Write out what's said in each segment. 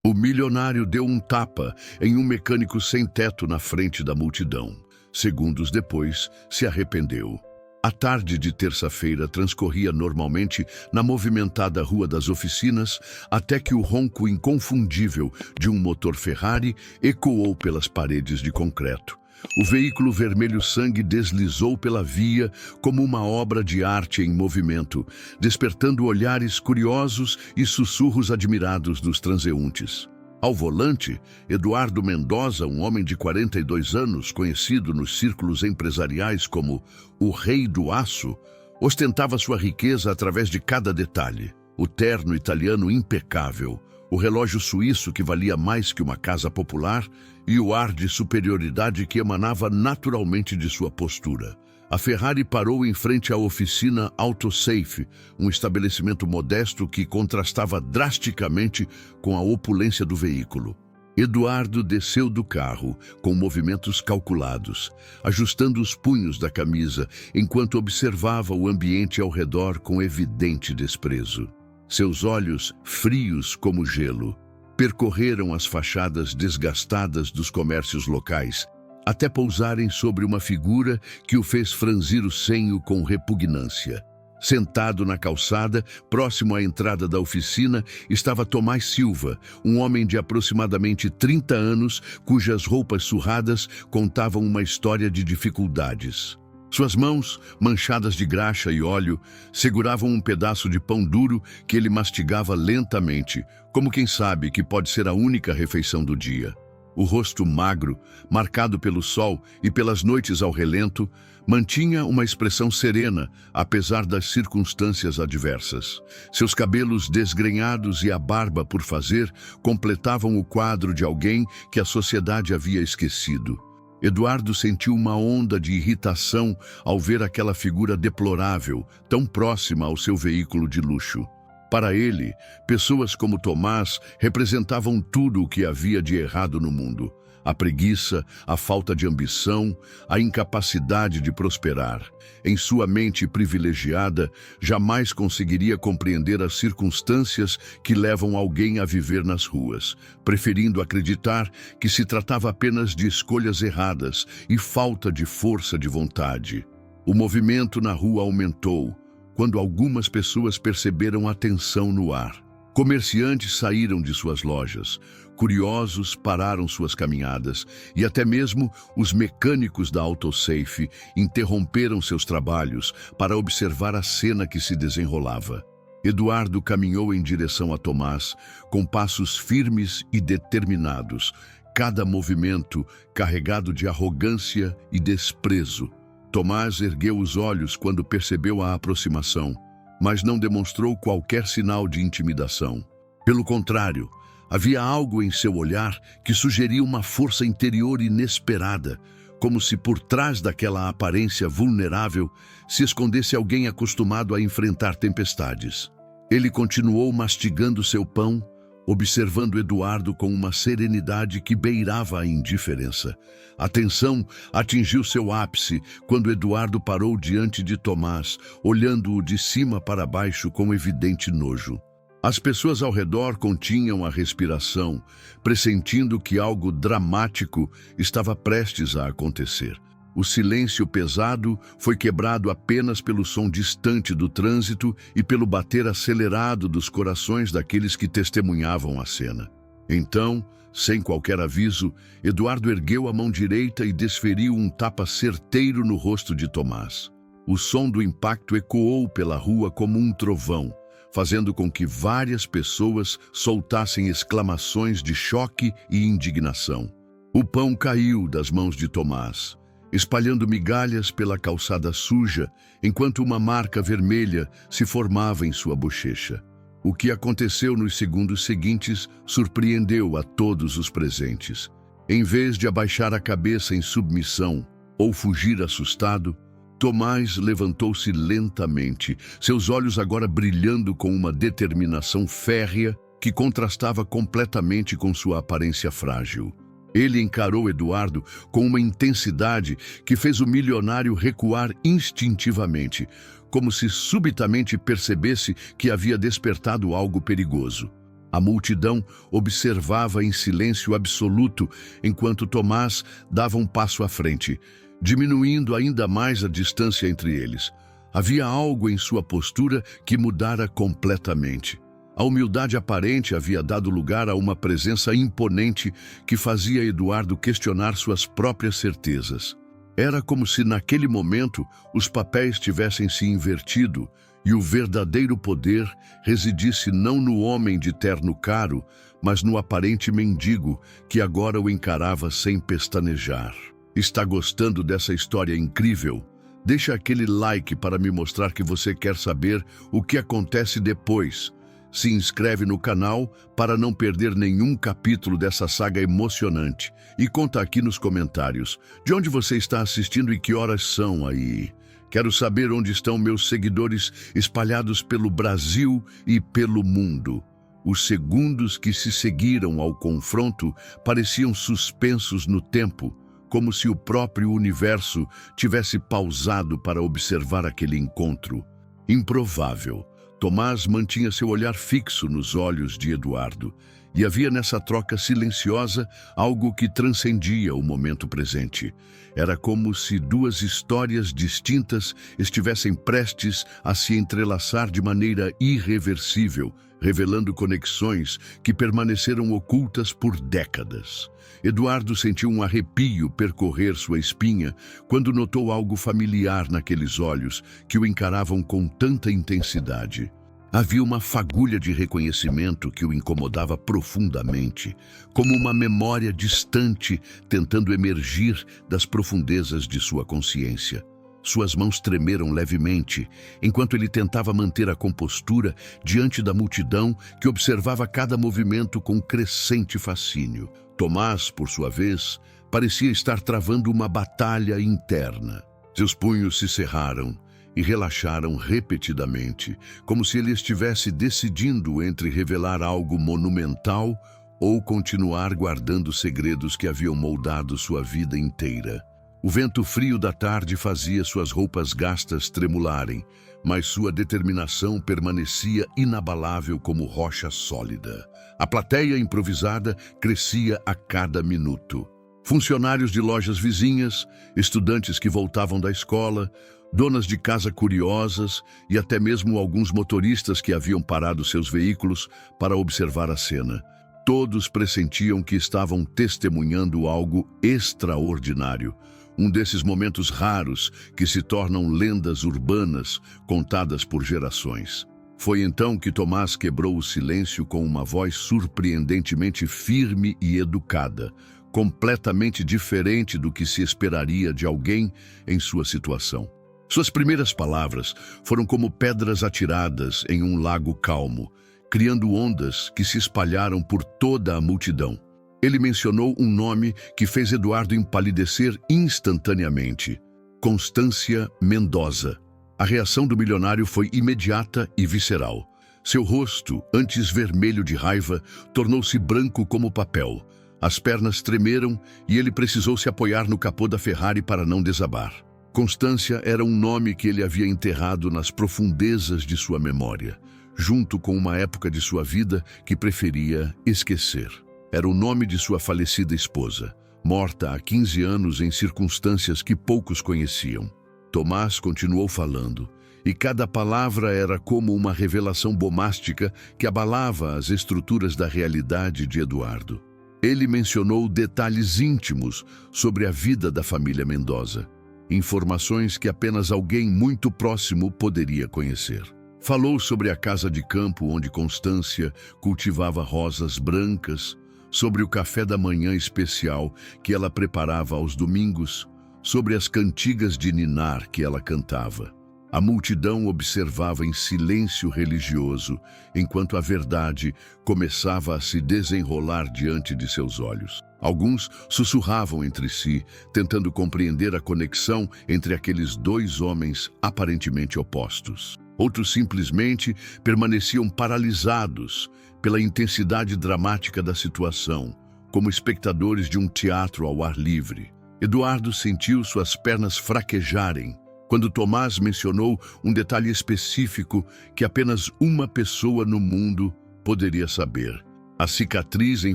O milionário deu um tapa em um mecânico sem teto na frente da multidão. Segundos depois, se arrependeu. A tarde de terça-feira transcorria normalmente na movimentada Rua das Oficinas, até que o ronco inconfundível de um motor Ferrari ecoou pelas paredes de concreto. O veículo vermelho sangue deslizou pela via como uma obra de arte em movimento, despertando olhares curiosos e sussurros admirados dos transeuntes. Ao volante, Eduardo Mendoza, um homem de 42 anos, conhecido nos círculos empresariais como o Rei do Aço, ostentava sua riqueza através de cada detalhe. O terno italiano impecável, o relógio suíço que valia mais que uma casa popular e o ar de superioridade que emanava naturalmente de sua postura. A Ferrari parou em frente à oficina Autosafe, um estabelecimento modesto que contrastava drasticamente com a opulência do veículo. Eduardo desceu do carro com movimentos calculados, ajustando os punhos da camisa enquanto observava o ambiente ao redor com evidente desprezo. Seus olhos, frios como gelo, percorreram as fachadas desgastadas dos comércios locais, até pousarem sobre uma figura que o fez franzir o senho com repugnância. Sentado na calçada, próximo à entrada da oficina, estava Tomás Silva, um homem de aproximadamente 30 anos, cujas roupas surradas contavam uma história de dificuldades. Suas mãos, manchadas de graxa e óleo, seguravam um pedaço de pão duro que ele mastigava lentamente, como quem sabe que pode ser a única refeição do dia. O rosto magro, marcado pelo sol e pelas noites ao relento, mantinha uma expressão serena, apesar das circunstâncias adversas. Seus cabelos desgrenhados e a barba por fazer completavam o quadro de alguém que a sociedade havia esquecido. Eduardo sentiu uma onda de irritação ao ver aquela figura deplorável, tão próxima ao seu veículo de luxo. Para ele, pessoas como Tomás representavam tudo o que havia de errado no mundo. A preguiça, a falta de ambição, a incapacidade de prosperar. Em sua mente privilegiada, jamais conseguiria compreender as circunstâncias que levam alguém a viver nas ruas, preferindo acreditar que se tratava apenas de escolhas erradas e falta de força de vontade. O movimento na rua aumentou quando algumas pessoas perceberam a tensão no ar. Comerciantes saíram de suas lojas, curiosos pararam suas caminhadas e até mesmo os mecânicos da Autosafe interromperam seus trabalhos para observar a cena que se desenrolava. Eduardo caminhou em direção a Tomás, com passos firmes e determinados, cada movimento carregado de arrogância e desprezo. Tomás ergueu os olhos quando percebeu a aproximação, mas não demonstrou qualquer sinal de intimidação. Pelo contrário, havia algo em seu olhar que sugeria uma força interior inesperada, como se por trás daquela aparência vulnerável se escondesse alguém acostumado a enfrentar tempestades. Ele continuou mastigando seu pão, observando Eduardo com uma serenidade que beirava a indiferença. A tensão atingiu seu ápice quando Eduardo parou diante de Tomás, olhando-o de cima para baixo com evidente nojo. As pessoas ao redor continham a respiração, pressentindo que algo dramático estava prestes a acontecer. O silêncio pesado foi quebrado apenas pelo som distante do trânsito e pelo bater acelerado dos corações daqueles que testemunhavam a cena. Então, sem qualquer aviso, Eduardo ergueu a mão direita e desferiu um tapa certeiro no rosto de Tomás. O som do impacto ecoou pela rua como um trovão, fazendo com que várias pessoas soltassem exclamações de choque e indignação. O pão caiu das mãos de Tomás, espalhando migalhas pela calçada suja, enquanto uma marca vermelha se formava em sua bochecha. O que aconteceu nos segundos seguintes surpreendeu a todos os presentes. Em vez de abaixar a cabeça em submissão ou fugir assustado, Tomás levantou-se lentamente, seus olhos agora brilhando com uma determinação férrea que contrastava completamente com sua aparência frágil. Ele encarou Eduardo com uma intensidade que fez o milionário recuar instintivamente, como se subitamente percebesse que havia despertado algo perigoso. A multidão observava em silêncio absoluto enquanto Tomás dava um passo à frente, diminuindo ainda mais a distância entre eles. Havia algo em sua postura que mudara completamente. A humildade aparente havia dado lugar a uma presença imponente que fazia Eduardo questionar suas próprias certezas. Era como se naquele momento os papéis tivessem se invertido e o verdadeiro poder residisse não no homem de terno caro, mas no aparente mendigo que agora o encarava sem pestanejar. Está gostando dessa história incrível? Deixa aquele like para me mostrar que você quer saber o que acontece depois. Se inscreve no canal para não perder nenhum capítulo dessa saga emocionante. E conta aqui nos comentários de onde você está assistindo e que horas são aí. Quero saber onde estão meus seguidores espalhados pelo Brasil e pelo mundo. Os segundos que se seguiram ao confronto pareciam suspensos no tempo, como se o próprio universo tivesse pausado para observar aquele encontro. Improvável. Tomás mantinha seu olhar fixo nos olhos de Eduardo, e havia nessa troca silenciosa algo que transcendia o momento presente. Era como se duas histórias distintas estivessem prestes a se entrelaçar de maneira irreversível, revelando conexões que permaneceram ocultas por décadas. Eduardo sentiu um arrepio percorrer sua espinha quando notou algo familiar naqueles olhos que o encaravam com tanta intensidade. Havia uma fagulha de reconhecimento que o incomodava profundamente, como uma memória distante tentando emergir das profundezas de sua consciência. Suas mãos tremeram levemente, enquanto ele tentava manter a compostura diante da multidão que observava cada movimento com crescente fascínio. Tomás, por sua vez, parecia estar travando uma batalha interna. Seus punhos se cerraram e relaxaram repetidamente, como se ele estivesse decidindo entre revelar algo monumental ou continuar guardando segredos que haviam moldado sua vida inteira. O vento frio da tarde fazia suas roupas gastas tremularem, mas sua determinação permanecia inabalável como rocha sólida. A plateia improvisada crescia a cada minuto. Funcionários de lojas vizinhas, estudantes que voltavam da escola, donas de casa curiosas e até mesmo alguns motoristas que haviam parado seus veículos para observar a cena. Todos pressentiam que estavam testemunhando algo extraordinário. Um desses momentos raros que se tornam lendas urbanas contadas por gerações. Foi então que Tomás quebrou o silêncio com uma voz surpreendentemente firme e educada, completamente diferente do que se esperaria de alguém em sua situação. Suas primeiras palavras foram como pedras atiradas em um lago calmo, criando ondas que se espalharam por toda a multidão. Ele mencionou um nome que fez Eduardo empalidecer instantaneamente: Constância Mendoza. A reação do milionário foi imediata e visceral. Seu rosto, antes vermelho de raiva, tornou-se branco como papel. As pernas tremeram e ele precisou se apoiar no capô da Ferrari para não desabar. Constância era um nome que ele havia enterrado nas profundezas de sua memória, junto com uma época de sua vida que preferia esquecer. Era o nome de sua falecida esposa, morta há 15 anos em circunstâncias que poucos conheciam. Tomás continuou falando, e cada palavra era como uma revelação bomástica que abalava as estruturas da realidade de Eduardo. Ele mencionou detalhes íntimos sobre a vida da família Mendoza, informações que apenas alguém muito próximo poderia conhecer. Falou sobre a casa de campo onde Constância cultivava rosas brancas, sobre o café da manhã especial que ela preparava aos domingos, sobre as cantigas de ninar que ela cantava. A multidão observava em silêncio religioso, enquanto a verdade começava a se desenrolar diante de seus olhos. Alguns sussurravam entre si, tentando compreender a conexão entre aqueles dois homens aparentemente opostos. Outros simplesmente permaneciam paralisados pela intensidade dramática da situação, como espectadores de um teatro ao ar livre. Eduardo sentiu suas pernas fraquejarem quando Tomás mencionou um detalhe específico que apenas uma pessoa no mundo poderia saber. A cicatriz em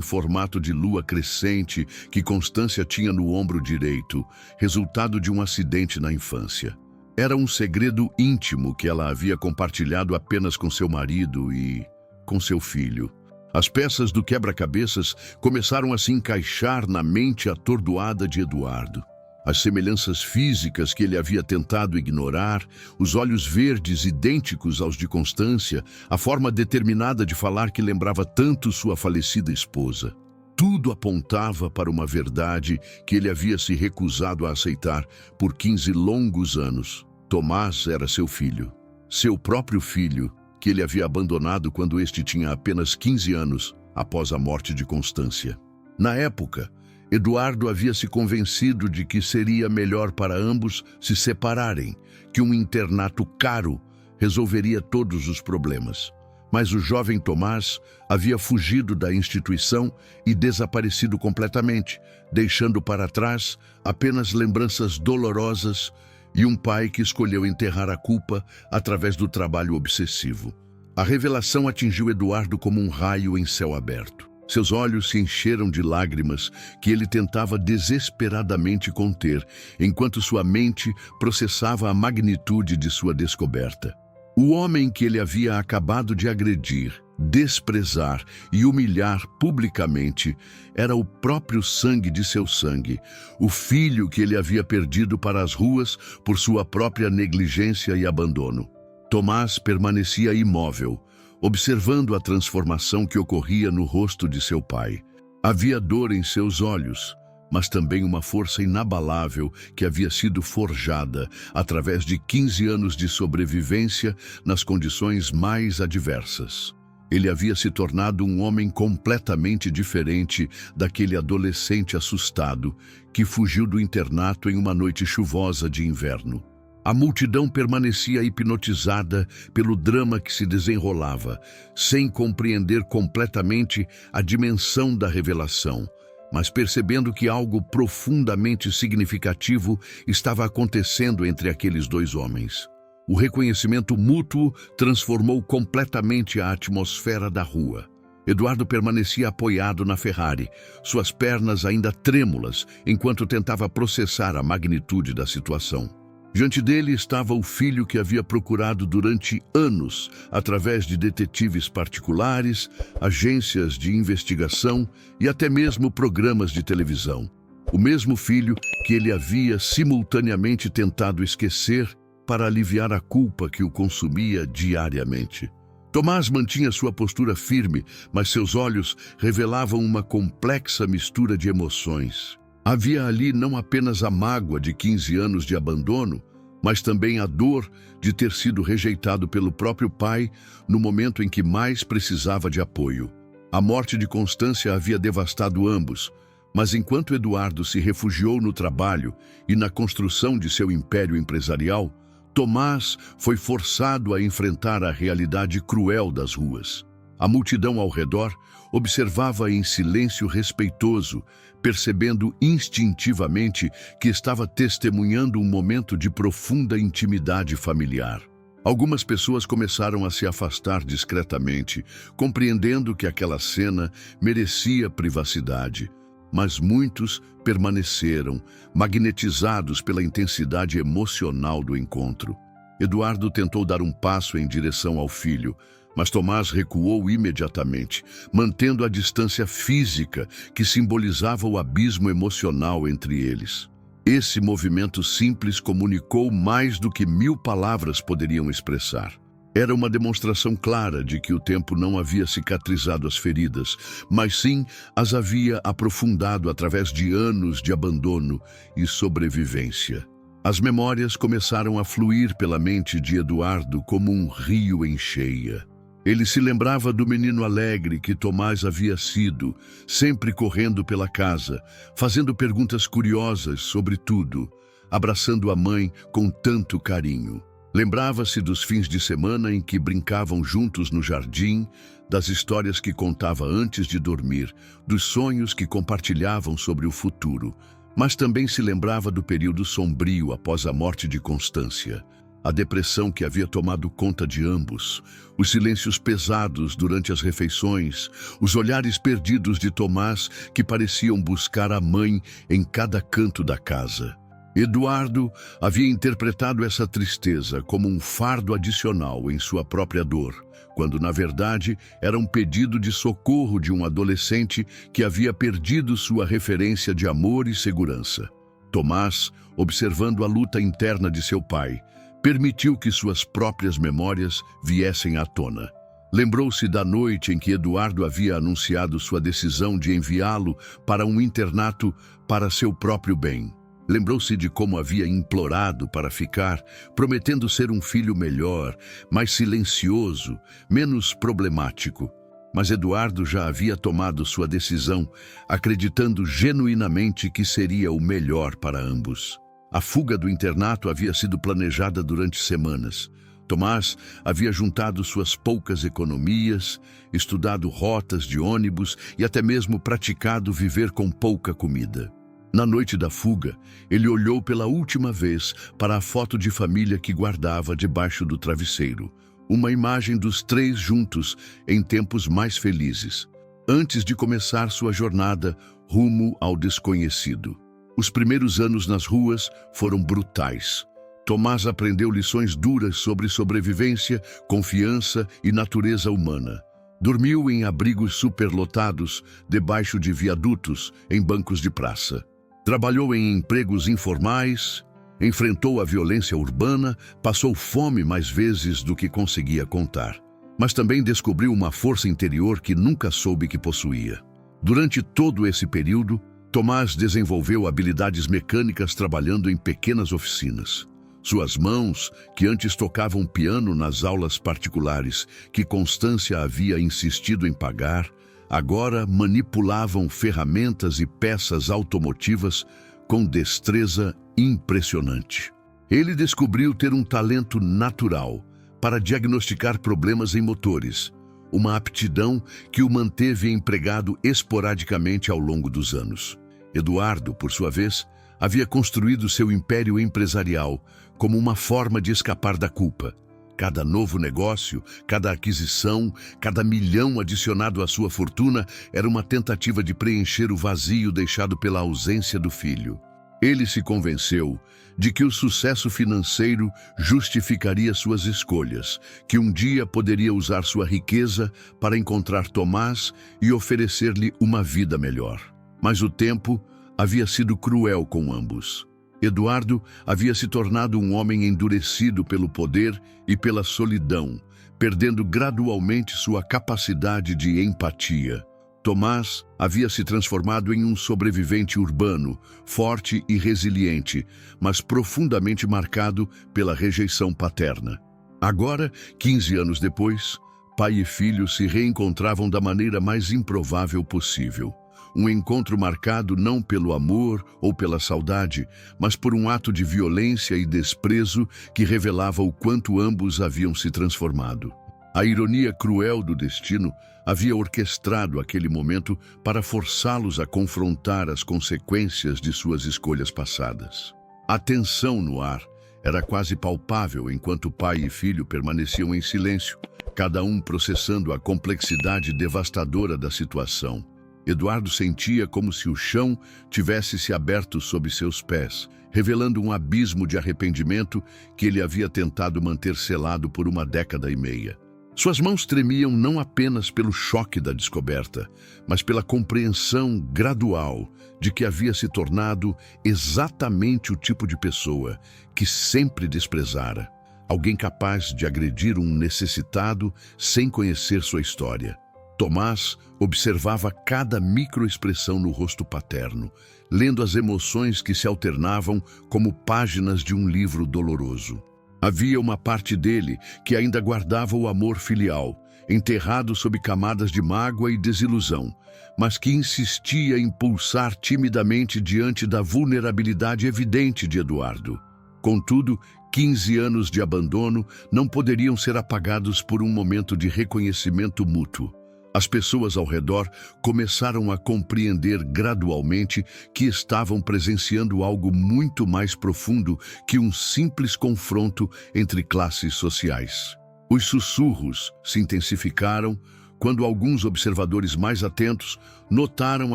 formato de lua crescente que Constância tinha no ombro direito, resultado de um acidente na infância. Era um segredo íntimo que ela havia compartilhado apenas com seu marido e com seu filho. As peças do quebra-cabeças começaram a se encaixar na mente atordoada de Eduardo. As semelhanças físicas que ele havia tentado ignorar, os olhos verdes idênticos aos de Constância, a forma determinada de falar que lembrava tanto sua falecida esposa. Tudo apontava para uma verdade que ele havia se recusado a aceitar por 15 longos anos. Tomás era seu filho, seu próprio filho, que ele havia abandonado quando este tinha apenas 15 anos, após a morte de Constância. Na época, Eduardo havia se convencido de que seria melhor para ambos se separarem, que um internato caro resolveria todos os problemas. Mas o jovem Tomás havia fugido da instituição e desaparecido completamente, deixando para trás apenas lembranças dolorosas e um pai que escolheu enterrar a culpa através do trabalho obsessivo. A revelação atingiu Eduardo como um raio em céu aberto. Seus olhos se encheram de lágrimas que ele tentava desesperadamente conter, enquanto sua mente processava a magnitude de sua descoberta. O homem que ele havia acabado de agredir, desprezar e humilhar publicamente era o próprio sangue de seu sangue, o filho que ele havia perdido para as ruas por sua própria negligência e abandono. Tomás permanecia imóvel, observando a transformação que ocorria no rosto de seu pai. Havia dor em seus olhos, mas também uma força inabalável que havia sido forjada através de 15 anos de sobrevivência nas condições mais adversas. Ele havia se tornado um homem completamente diferente daquele adolescente assustado que fugiu do internato em uma noite chuvosa de inverno. A multidão permanecia hipnotizada pelo drama que se desenrolava, sem compreender completamente a dimensão da revelação, mas percebendo que algo profundamente significativo estava acontecendo entre aqueles dois homens. O reconhecimento mútuo transformou completamente a atmosfera da rua. Eduardo permanecia apoiado na Ferrari, suas pernas ainda trêmulas, enquanto tentava processar a magnitude da situação. Diante dele estava o filho que havia procurado durante anos, através de detetives particulares, agências de investigação e até mesmo programas de televisão. O mesmo filho que ele havia simultaneamente tentado esquecer para aliviar a culpa que o consumia diariamente. Tomás mantinha sua postura firme, mas seus olhos revelavam uma complexa mistura de emoções. Havia ali não apenas a mágoa de 15 anos de abandono, mas também a dor de ter sido rejeitado pelo próprio pai no momento em que mais precisava de apoio. A morte de Constância havia devastado ambos, mas enquanto Eduardo se refugiou no trabalho e na construção de seu império empresarial, Tomás foi forçado a enfrentar a realidade cruel das ruas. A multidão ao redor observava em silêncio respeitoso, percebendo instintivamente que estava testemunhando um momento de profunda intimidade familiar. Algumas pessoas começaram a se afastar discretamente, compreendendo que aquela cena merecia privacidade, mas muitos permaneceram, magnetizados pela intensidade emocional do encontro. Eduardo tentou dar um passo em direção ao filho, mas Tomás recuou imediatamente, mantendo a distância física que simbolizava o abismo emocional entre eles. Esse movimento simples comunicou mais do que 1000 palavras poderiam expressar. Era uma demonstração clara de que o tempo não havia cicatrizado as feridas, mas sim as havia aprofundado através de anos de abandono e sobrevivência. As memórias começaram a fluir pela mente de Eduardo como um rio em cheia. Ele se lembrava do menino alegre que Tomás havia sido, sempre correndo pela casa, fazendo perguntas curiosas sobre tudo, abraçando a mãe com tanto carinho. Lembrava-se dos fins de semana em que brincavam juntos no jardim, das histórias que contava antes de dormir, dos sonhos que compartilhavam sobre o futuro, mas também se lembrava do período sombrio após a morte de Constância. A depressão que havia tomado conta de ambos, os silêncios pesados durante as refeições, os olhares perdidos de Tomás que pareciam buscar a mãe em cada canto da casa. Eduardo havia interpretado essa tristeza como um fardo adicional em sua própria dor, quando na verdade era um pedido de socorro de um adolescente que havia perdido sua referência de amor e segurança. Tomás, observando a luta interna de seu pai, permitiu que suas próprias memórias viessem à tona. Lembrou-se da noite em que Eduardo havia anunciado sua decisão de enviá-lo para um internato para seu próprio bem. Lembrou-se de como havia implorado para ficar, prometendo ser um filho melhor, mais silencioso, menos problemático. Mas Eduardo já havia tomado sua decisão, acreditando genuinamente que seria o melhor para ambos. A fuga do internato havia sido planejada durante semanas. Tomás havia juntado suas poucas economias, estudado rotas de ônibus e até mesmo praticado viver com pouca comida. Na noite da fuga, ele olhou pela última vez para a foto de família que guardava debaixo do travesseiro, uma imagem dos três juntos em tempos mais felizes, antes de começar sua jornada rumo ao desconhecido. Os primeiros anos nas ruas foram brutais. Tomás aprendeu lições duras sobre sobrevivência, confiança e natureza humana. Dormiu em abrigos superlotados, debaixo de viadutos, em bancos de praça. Trabalhou em empregos informais, enfrentou a violência urbana, passou fome mais vezes do que conseguia contar. Mas também descobriu uma força interior que nunca soube que possuía. Durante todo esse período, Tomás desenvolveu habilidades mecânicas trabalhando em pequenas oficinas. Suas mãos, que antes tocavam piano nas aulas particulares que Constância havia insistido em pagar, agora manipulavam ferramentas e peças automotivas com destreza impressionante. Ele descobriu ter um talento natural para diagnosticar problemas em motores, uma aptidão que o manteve empregado esporadicamente ao longo dos anos. Eduardo, por sua vez, havia construído seu império empresarial como uma forma de escapar da culpa. Cada novo negócio, cada aquisição, cada milhão adicionado à sua fortuna era uma tentativa de preencher o vazio deixado pela ausência do filho. Ele se convenceu de que o sucesso financeiro justificaria suas escolhas, que um dia poderia usar sua riqueza para encontrar Tomás e oferecer-lhe uma vida melhor. Mas o tempo havia sido cruel com ambos. Eduardo havia se tornado um homem endurecido pelo poder e pela solidão, perdendo gradualmente sua capacidade de empatia. Tomás havia se transformado em um sobrevivente urbano, forte e resiliente, mas profundamente marcado pela rejeição paterna. Agora, 15 anos depois, pai e filho se reencontravam da maneira mais improvável possível. Um encontro marcado não pelo amor ou pela saudade, mas por um ato de violência e desprezo que revelava o quanto ambos haviam se transformado. A ironia cruel do destino havia orquestrado aquele momento para forçá-los a confrontar as consequências de suas escolhas passadas. A tensão no ar era quase palpável enquanto pai e filho permaneciam em silêncio, cada um processando a complexidade devastadora da situação. Eduardo sentia como se o chão tivesse se aberto sob seus pés, revelando um abismo de arrependimento que ele havia tentado manter selado por uma década e meia. Suas mãos tremiam não apenas pelo choque da descoberta, mas pela compreensão gradual de que havia se tornado exatamente o tipo de pessoa que sempre desprezara, alguém capaz de agredir um necessitado sem conhecer sua história. Tomás observava cada microexpressão no rosto paterno, lendo as emoções que se alternavam como páginas de um livro doloroso. Havia uma parte dele que ainda guardava o amor filial, enterrado sob camadas de mágoa e desilusão, mas que insistia em pulsar timidamente diante da vulnerabilidade evidente de Eduardo. Contudo, 15 anos de abandono não poderiam ser apagados por um momento de reconhecimento mútuo. As pessoas ao redor começaram a compreender gradualmente que estavam presenciando algo muito mais profundo que um simples confronto entre classes sociais. Os sussurros se intensificaram quando alguns observadores mais atentos notaram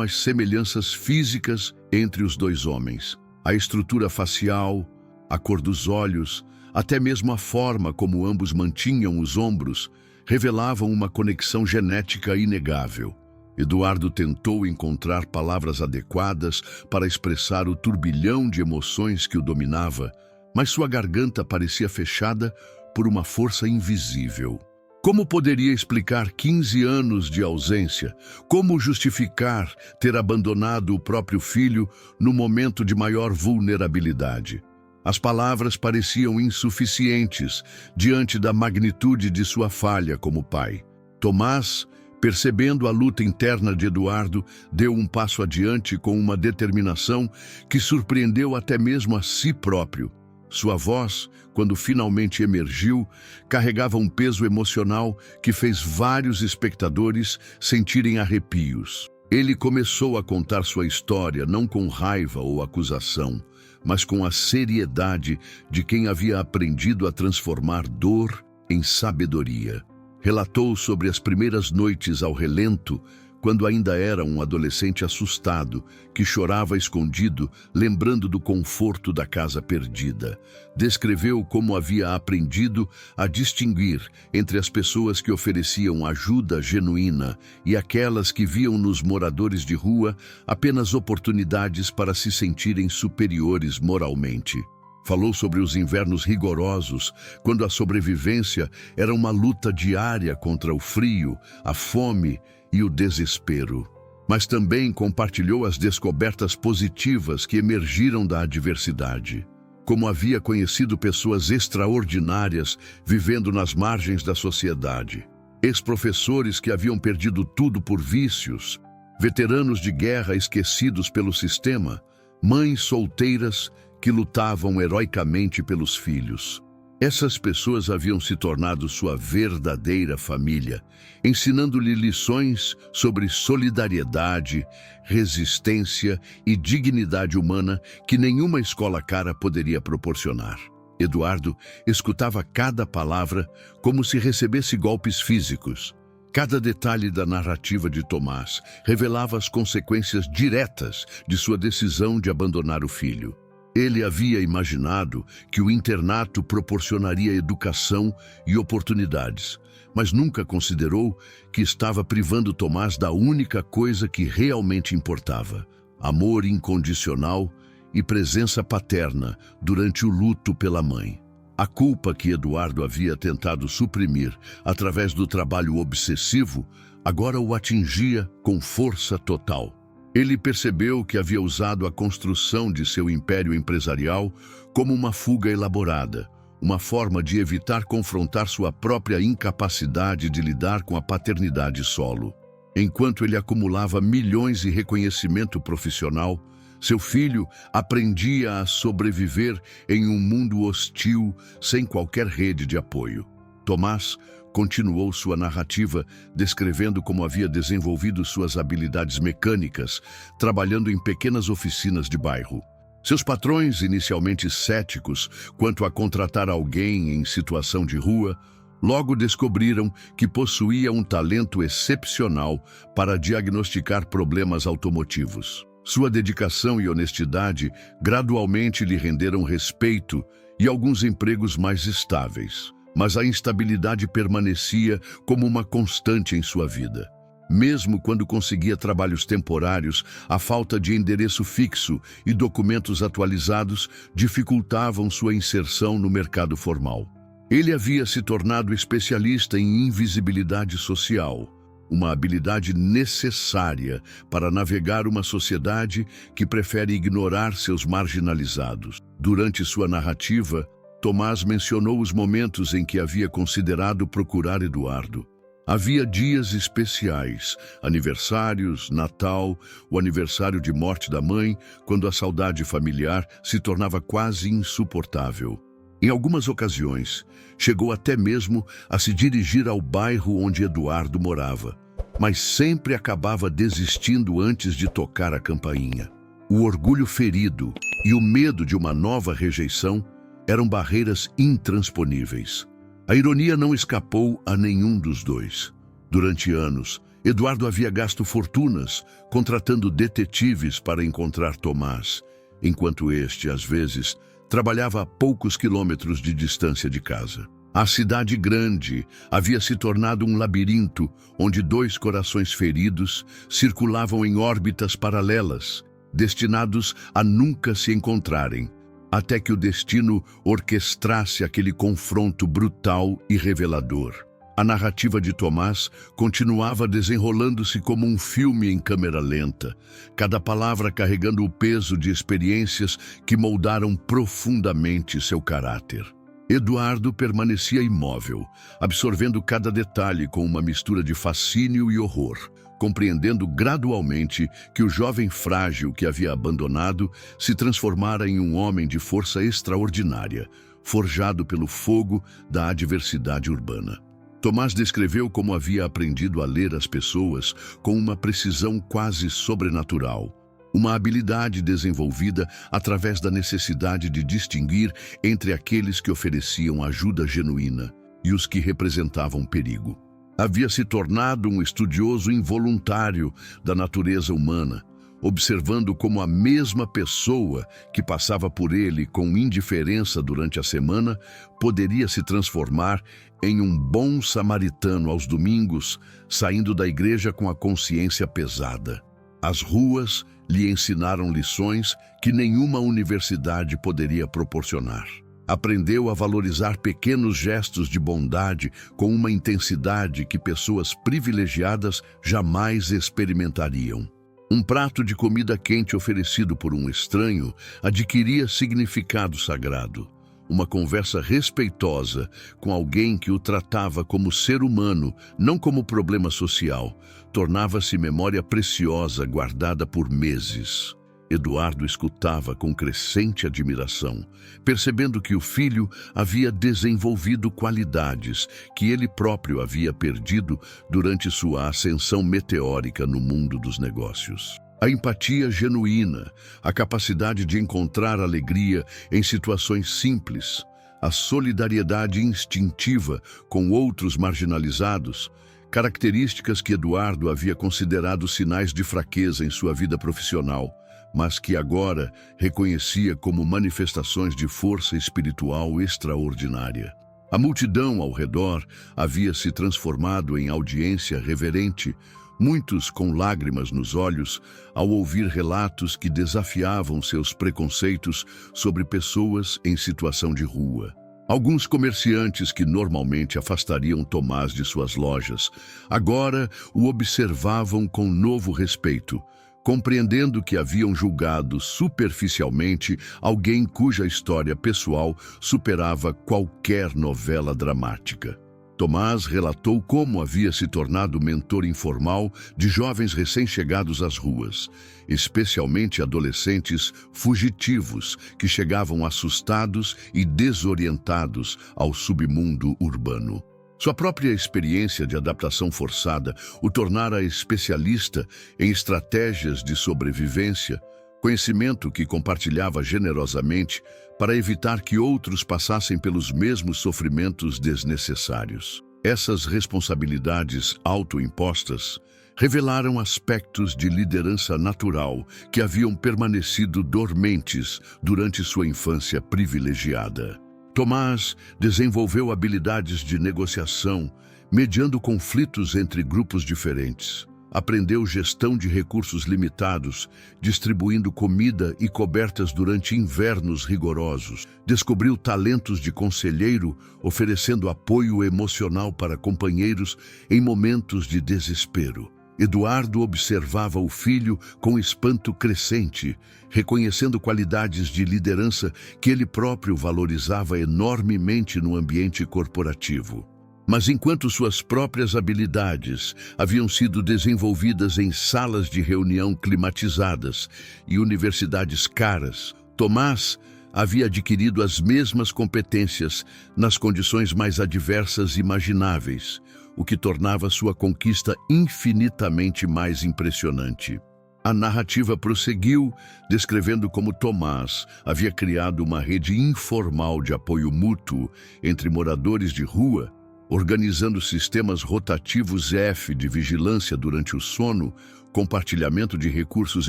as semelhanças físicas entre os dois homens. A estrutura facial, a cor dos olhos, até mesmo a forma como ambos mantinham os ombros, revelavam uma conexão genética inegável. Eduardo tentou encontrar palavras adequadas para expressar o turbilhão de emoções que o dominava, mas sua garganta parecia fechada por uma força invisível. Como poderia explicar 15 anos de ausência? Como justificar ter abandonado o próprio filho no momento de maior vulnerabilidade? As palavras pareciam insuficientes diante da magnitude de sua falha como pai. Tomás, percebendo a luta interna de Eduardo, deu um passo adiante com uma determinação que surpreendeu até mesmo a si próprio. Sua voz, quando finalmente emergiu, carregava um peso emocional que fez vários espectadores sentirem arrepios. Ele começou a contar sua história não com raiva ou acusação, mas com a seriedade de quem havia aprendido a transformar dor em sabedoria. Relatou sobre as primeiras noites ao relento, quando ainda era um adolescente assustado, que chorava escondido, lembrando do conforto da casa perdida. Descreveu como havia aprendido a distinguir entre as pessoas que ofereciam ajuda genuína e aquelas que viam nos moradores de rua apenas oportunidades para se sentirem superiores moralmente. Falou sobre os invernos rigorosos, quando a sobrevivência era uma luta diária contra o frio, a fome e o desespero. Mas também compartilhou as descobertas positivas que emergiram da adversidade. Como havia conhecido pessoas extraordinárias vivendo nas margens da sociedade. Ex-professores que haviam perdido tudo por vícios, veteranos de guerra esquecidos pelo sistema, mães solteiras que lutavam heroicamente pelos filhos. Essas pessoas haviam se tornado sua verdadeira família, ensinando-lhe lições sobre solidariedade, resistência e dignidade humana que nenhuma escola cara poderia proporcionar. Eduardo escutava cada palavra como se recebesse golpes físicos. Cada detalhe da narrativa de Tomás revelava as consequências diretas de sua decisão de abandonar o filho. Ele havia imaginado que o internato proporcionaria educação e oportunidades, mas nunca considerou que estava privando Tomás da única coisa que realmente importava: amor incondicional e presença paterna durante o luto pela mãe. A culpa que Eduardo havia tentado suprimir através do trabalho obsessivo agora o atingia com força total. Ele percebeu que havia usado a construção de seu império empresarial como uma fuga elaborada, uma forma de evitar confrontar sua própria incapacidade de lidar com a paternidade solo. Enquanto ele acumulava milhões e reconhecimento profissional, seu filho aprendia a sobreviver em um mundo hostil, sem qualquer rede de apoio. Tomás continuou sua narrativa, descrevendo como havia desenvolvido suas habilidades mecânicas, trabalhando em pequenas oficinas de bairro. Seus patrões, inicialmente céticos quanto a contratar alguém em situação de rua, logo descobriram que possuía um talento excepcional para diagnosticar problemas automotivos. Sua dedicação e honestidade gradualmente lhe renderam respeito e alguns empregos mais estáveis. Mas a instabilidade permanecia como uma constante em sua vida. Mesmo quando conseguia trabalhos temporários, a falta de endereço fixo e documentos atualizados dificultavam sua inserção no mercado formal. Ele havia se tornado especialista em invisibilidade social, uma habilidade necessária para navegar uma sociedade que prefere ignorar seus marginalizados. Durante sua narrativa, Tomás mencionou os momentos em que havia considerado procurar Eduardo. Havia dias especiais, aniversários, Natal, o aniversário de morte da mãe, quando a saudade familiar se tornava quase insuportável. Em algumas ocasiões, chegou até mesmo a se dirigir ao bairro onde Eduardo morava. mas sempre acabava desistindo antes de tocar a campainha. O orgulho ferido e o medo de uma nova rejeição eram barreiras intransponíveis. A ironia não escapou a nenhum dos dois. Durante anos, Eduardo havia gasto fortunas contratando detetives para encontrar Tomás, enquanto este, às vezes, trabalhava a poucos quilômetros de distância de casa. A cidade grande havia se tornado um labirinto onde dois corações feridos circulavam em órbitas paralelas, destinados a nunca se encontrarem, até que o destino orquestrasse aquele confronto brutal e revelador. A narrativa de Tomás continuava desenrolando-se como um filme em câmera lenta, cada palavra carregando o peso de experiências que moldaram profundamente seu caráter. Eduardo permanecia imóvel, absorvendo cada detalhe com uma mistura de fascínio e horror, compreendendo gradualmente que o jovem frágil que havia abandonado se transformara em um homem de força extraordinária, forjado pelo fogo da adversidade urbana. Tomás descreveu como havia aprendido a ler as pessoas com uma precisão quase sobrenatural, uma habilidade desenvolvida através da necessidade de distinguir entre aqueles que ofereciam ajuda genuína e os que representavam perigo. Havia se tornado um estudioso involuntário da natureza humana, observando como a mesma pessoa que passava por ele com indiferença durante a semana poderia se transformar em um bom samaritano aos domingos, saindo da igreja com a consciência pesada. As ruas lhe ensinaram lições que nenhuma universidade poderia proporcionar. Aprendeu a valorizar pequenos gestos de bondade com uma intensidade que pessoas privilegiadas jamais experimentariam. Um prato de comida quente oferecido por um estranho adquiria significado sagrado. Uma conversa respeitosa com alguém que o tratava como ser humano, não como problema social, tornava-se memória preciosa guardada por meses. Eduardo escutava com crescente admiração, percebendo que o filho havia desenvolvido qualidades que ele próprio havia perdido durante sua ascensão meteórica no mundo dos negócios. A empatia genuína, a capacidade de encontrar alegria em situações simples, a solidariedade instintiva com outros marginalizados, características que Eduardo havia considerado sinais de fraqueza em sua vida profissional, mas que agora reconhecia como manifestações de força espiritual extraordinária. A multidão ao redor havia se transformado em audiência reverente, muitos com lágrimas nos olhos ao ouvir relatos que desafiavam seus preconceitos sobre pessoas em situação de rua. Alguns comerciantes que normalmente afastariam Tomás de suas lojas, agora o observavam com novo respeito, compreendendo que haviam julgado superficialmente alguém cuja história pessoal superava qualquer novela dramática. Tomás relatou como havia se tornado mentor informal de jovens recém-chegados às ruas, especialmente adolescentes fugitivos que chegavam assustados e desorientados ao submundo urbano. Sua própria experiência de adaptação forçada o tornara especialista em estratégias de sobrevivência, conhecimento que compartilhava generosamente para evitar que outros passassem pelos mesmos sofrimentos desnecessários. Essas responsabilidades autoimpostas revelaram aspectos de liderança natural que haviam permanecido dormentes durante sua infância privilegiada. Tomás desenvolveu habilidades de negociação, mediando conflitos entre grupos diferentes. Aprendeu gestão de recursos limitados, distribuindo comida e cobertas durante invernos rigorosos. Descobriu talentos de conselheiro, oferecendo apoio emocional para companheiros em momentos de desespero. Eduardo observava o filho com espanto crescente, reconhecendo qualidades de liderança que ele próprio valorizava enormemente no ambiente corporativo. Mas enquanto suas próprias habilidades haviam sido desenvolvidas em salas de reunião climatizadas e universidades caras, Tomás havia adquirido as mesmas competências nas condições mais adversas imagináveis, o que tornava sua conquista infinitamente mais impressionante. A narrativa prosseguiu, descrevendo como Tomás havia criado uma rede informal de apoio mútuo entre moradores de rua, organizando sistemas rotativos F de vigilância durante o sono, compartilhamento de recursos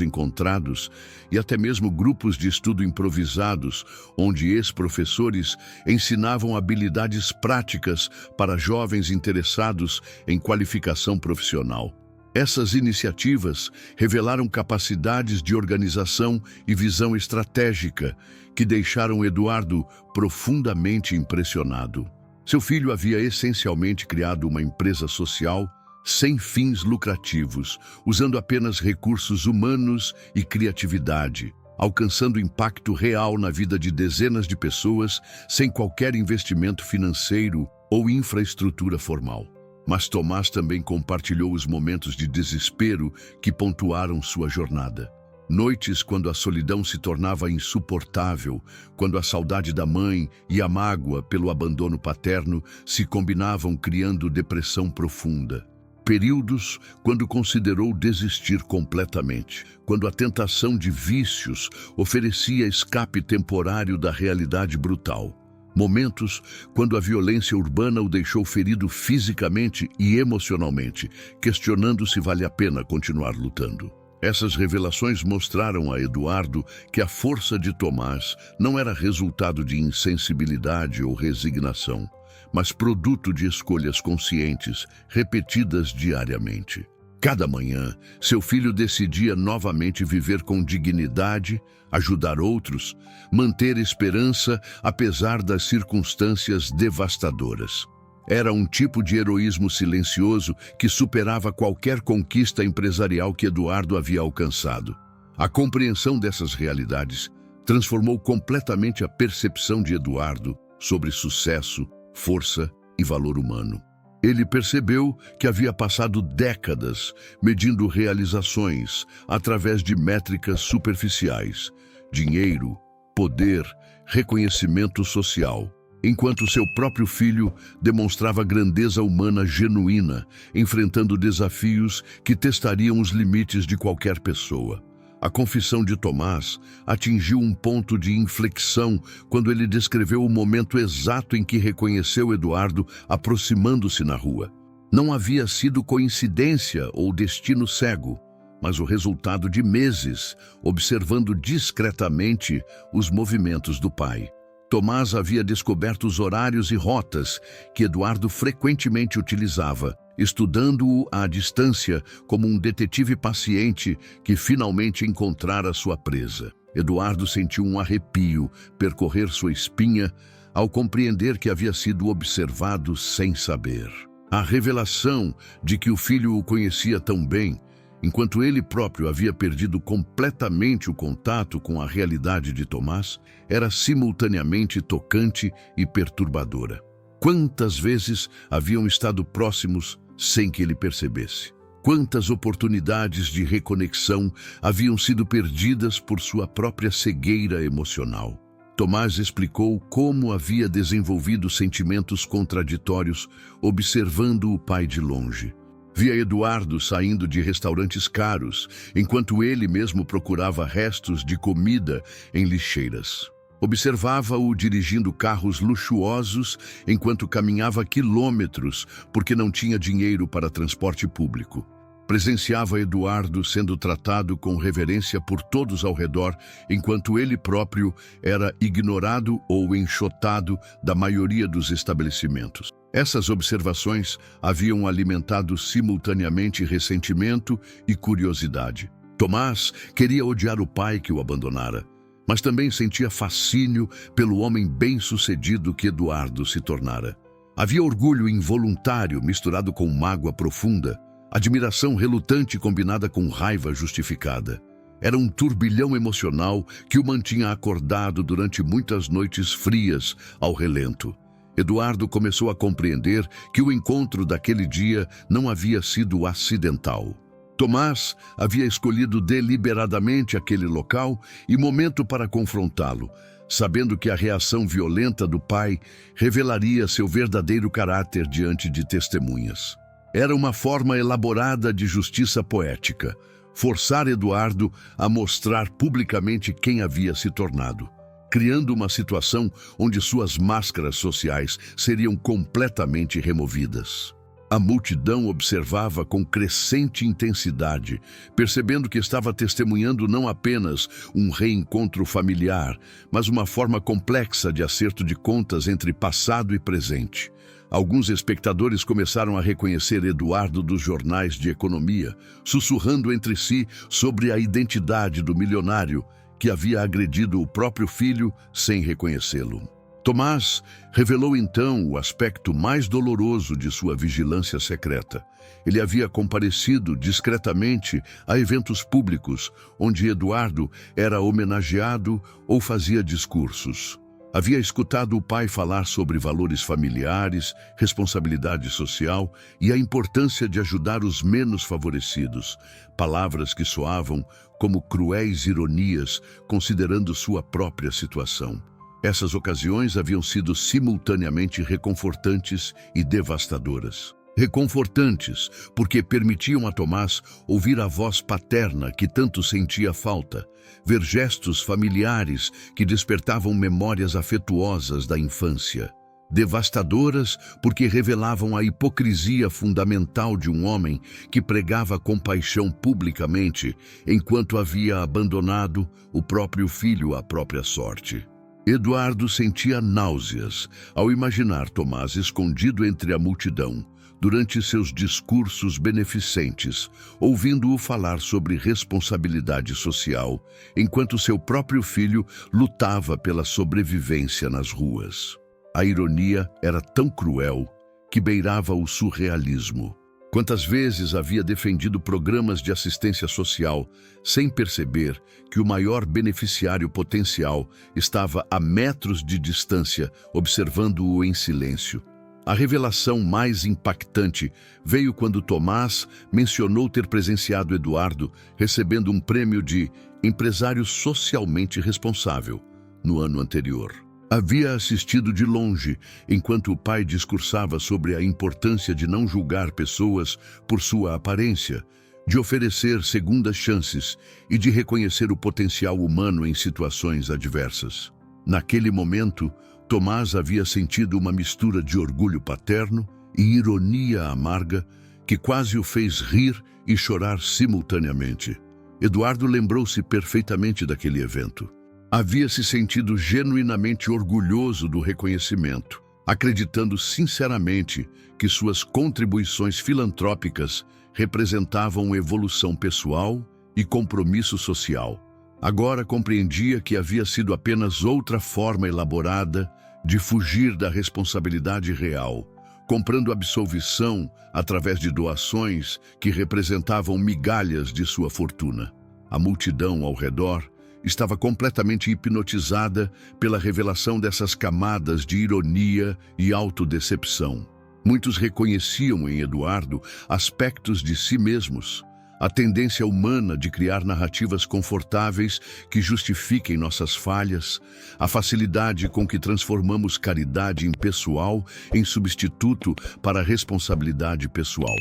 encontrados e até mesmo grupos de estudo improvisados, onde ex-professores ensinavam habilidades práticas para jovens interessados em qualificação profissional. Essas iniciativas revelaram capacidades de organização e visão estratégica que deixaram Eduardo profundamente impressionado. Seu filho havia essencialmente criado uma empresa social sem fins lucrativos, usando apenas recursos humanos e criatividade, alcançando impacto real na vida de dezenas de pessoas sem qualquer investimento financeiro ou infraestrutura formal. Mas Tomás também compartilhou os momentos de desespero que pontuaram sua jornada. Noites quando a solidão se tornava insuportável, quando a saudade da mãe e a mágoa pelo abandono paterno se combinavam criando depressão profunda. Períodos quando considerou desistir completamente, quando a tentação de vícios oferecia escape temporário da realidade brutal. Momentos quando a violência urbana o deixou ferido fisicamente e emocionalmente, questionando se vale a pena continuar lutando. Essas revelações mostraram a Eduardo que a força de Tomás não era resultado de insensibilidade ou resignação, mas produto de escolhas conscientes, repetidas diariamente. Cada manhã, seu filho decidia novamente viver com dignidade, ajudar outros, manter esperança apesar das circunstâncias devastadoras. Era um tipo de heroísmo silencioso que superava qualquer conquista empresarial que Eduardo havia alcançado. A compreensão dessas realidades transformou completamente a percepção de Eduardo sobre sucesso, força e valor humano. Ele percebeu que havia passado décadas medindo realizações através de métricas superficiais: dinheiro, poder, reconhecimento social, enquanto seu próprio filho demonstrava grandeza humana genuína, enfrentando desafios que testariam os limites de qualquer pessoa. A confissão de Tomás atingiu um ponto de inflexão quando ele descreveu o momento exato em que reconheceu Eduardo aproximando-se na rua. Não havia sido coincidência ou destino cego, mas o resultado de meses observando discretamente os movimentos do pai. Tomás havia descoberto os horários e rotas que Eduardo frequentemente utilizava, estudando-o à distância como um detetive paciente que finalmente encontrara sua presa. Eduardo sentiu um arrepio percorrer sua espinha ao compreender que havia sido observado sem saber. A revelação de que o filho o conhecia tão bem, enquanto ele próprio havia perdido completamente o contato com a realidade de Tomás, era simultaneamente tocante e perturbadora. Quantas vezes haviam estado próximos sem que ele percebesse? Quantas oportunidades de reconexão haviam sido perdidas por sua própria cegueira emocional? Tomás explicou como havia desenvolvido sentimentos contraditórios observando o pai de longe. Via Eduardo saindo de restaurantes caros, enquanto ele mesmo procurava restos de comida em lixeiras. Observava-o dirigindo carros luxuosos enquanto caminhava quilômetros porque não tinha dinheiro para transporte público. Presenciava Eduardo sendo tratado com reverência por todos ao redor, enquanto ele próprio era ignorado ou enxotado da maioria dos estabelecimentos. Essas observações haviam alimentado simultaneamente ressentimento e curiosidade. Tomás queria odiar o pai que o abandonara, mas também sentia fascínio pelo homem bem-sucedido que Eduardo se tornara. Havia orgulho involuntário misturado com mágoa profunda, admiração relutante combinada com raiva justificada. Era um turbilhão emocional que o mantinha acordado durante muitas noites frias ao relento. Eduardo começou a compreender que o encontro daquele dia não havia sido acidental. Tomás havia escolhido deliberadamente aquele local e momento para confrontá-lo, sabendo que a reação violenta do pai revelaria seu verdadeiro caráter diante de testemunhas. Era uma forma elaborada de justiça poética, forçar Eduardo a mostrar publicamente quem havia se tornado, criando uma situação onde suas máscaras sociais seriam completamente removidas. A multidão observava com crescente intensidade, percebendo que estava testemunhando não apenas um reencontro familiar, mas uma forma complexa de acerto de contas entre passado e presente. Alguns espectadores começaram a reconhecer Eduardo dos jornais de economia, sussurrando entre si sobre a identidade do milionário que havia agredido o próprio filho sem reconhecê-lo. Tomás revelou então o aspecto mais doloroso de sua vigilância secreta. Ele havia comparecido discretamente a eventos públicos, onde Eduardo era homenageado ou fazia discursos. Havia escutado o pai falar sobre valores familiares, responsabilidade social e a importância de ajudar os menos favorecidos, palavras que soavam como cruéis ironias, considerando sua própria situação. Essas ocasiões haviam sido simultaneamente reconfortantes e devastadoras. Reconfortantes, porque permitiam a Tomás ouvir a voz paterna que tanto sentia falta, ver gestos familiares que despertavam memórias afetuosas da infância. Devastadoras, porque revelavam a hipocrisia fundamental de um homem que pregava compaixão publicamente, enquanto havia abandonado o próprio filho à própria sorte. Eduardo sentia náuseas ao imaginar Tomás escondido entre a multidão, durante seus discursos beneficentes, ouvindo-o falar sobre responsabilidade social, enquanto seu próprio filho lutava pela sobrevivência nas ruas. A ironia era tão cruel que beirava o surrealismo. Quantas vezes havia defendido programas de assistência social sem perceber que o maior beneficiário potencial estava a metros de distância, observando-o em silêncio. A revelação mais impactante veio quando Tomás mencionou ter presenciado Eduardo recebendo um prêmio de empresário socialmente responsável no ano anterior. Havia assistido de longe, enquanto o pai discursava sobre a importância de não julgar pessoas por sua aparência, de oferecer segundas chances e de reconhecer o potencial humano em situações adversas. Naquele momento, Tomás havia sentido uma mistura de orgulho paterno e ironia amarga que quase o fez rir e chorar simultaneamente. Eduardo lembrou-se perfeitamente daquele evento. Havia se sentido genuinamente orgulhoso do reconhecimento, acreditando sinceramente que suas contribuições filantrópicas representavam evolução pessoal e compromisso social. Agora compreendia que havia sido apenas outra forma elaborada de fugir da responsabilidade real, comprando absolvição através de doações que representavam migalhas de sua fortuna. A multidão ao redor estava completamente hipnotizada pela revelação dessas camadas de ironia e autodecepção. Muitos reconheciam em Eduardo aspectos de si mesmos, a tendência humana de criar narrativas confortáveis que justifiquem nossas falhas, a facilidade com que transformamos caridade impessoal em substituto para a responsabilidade pessoal.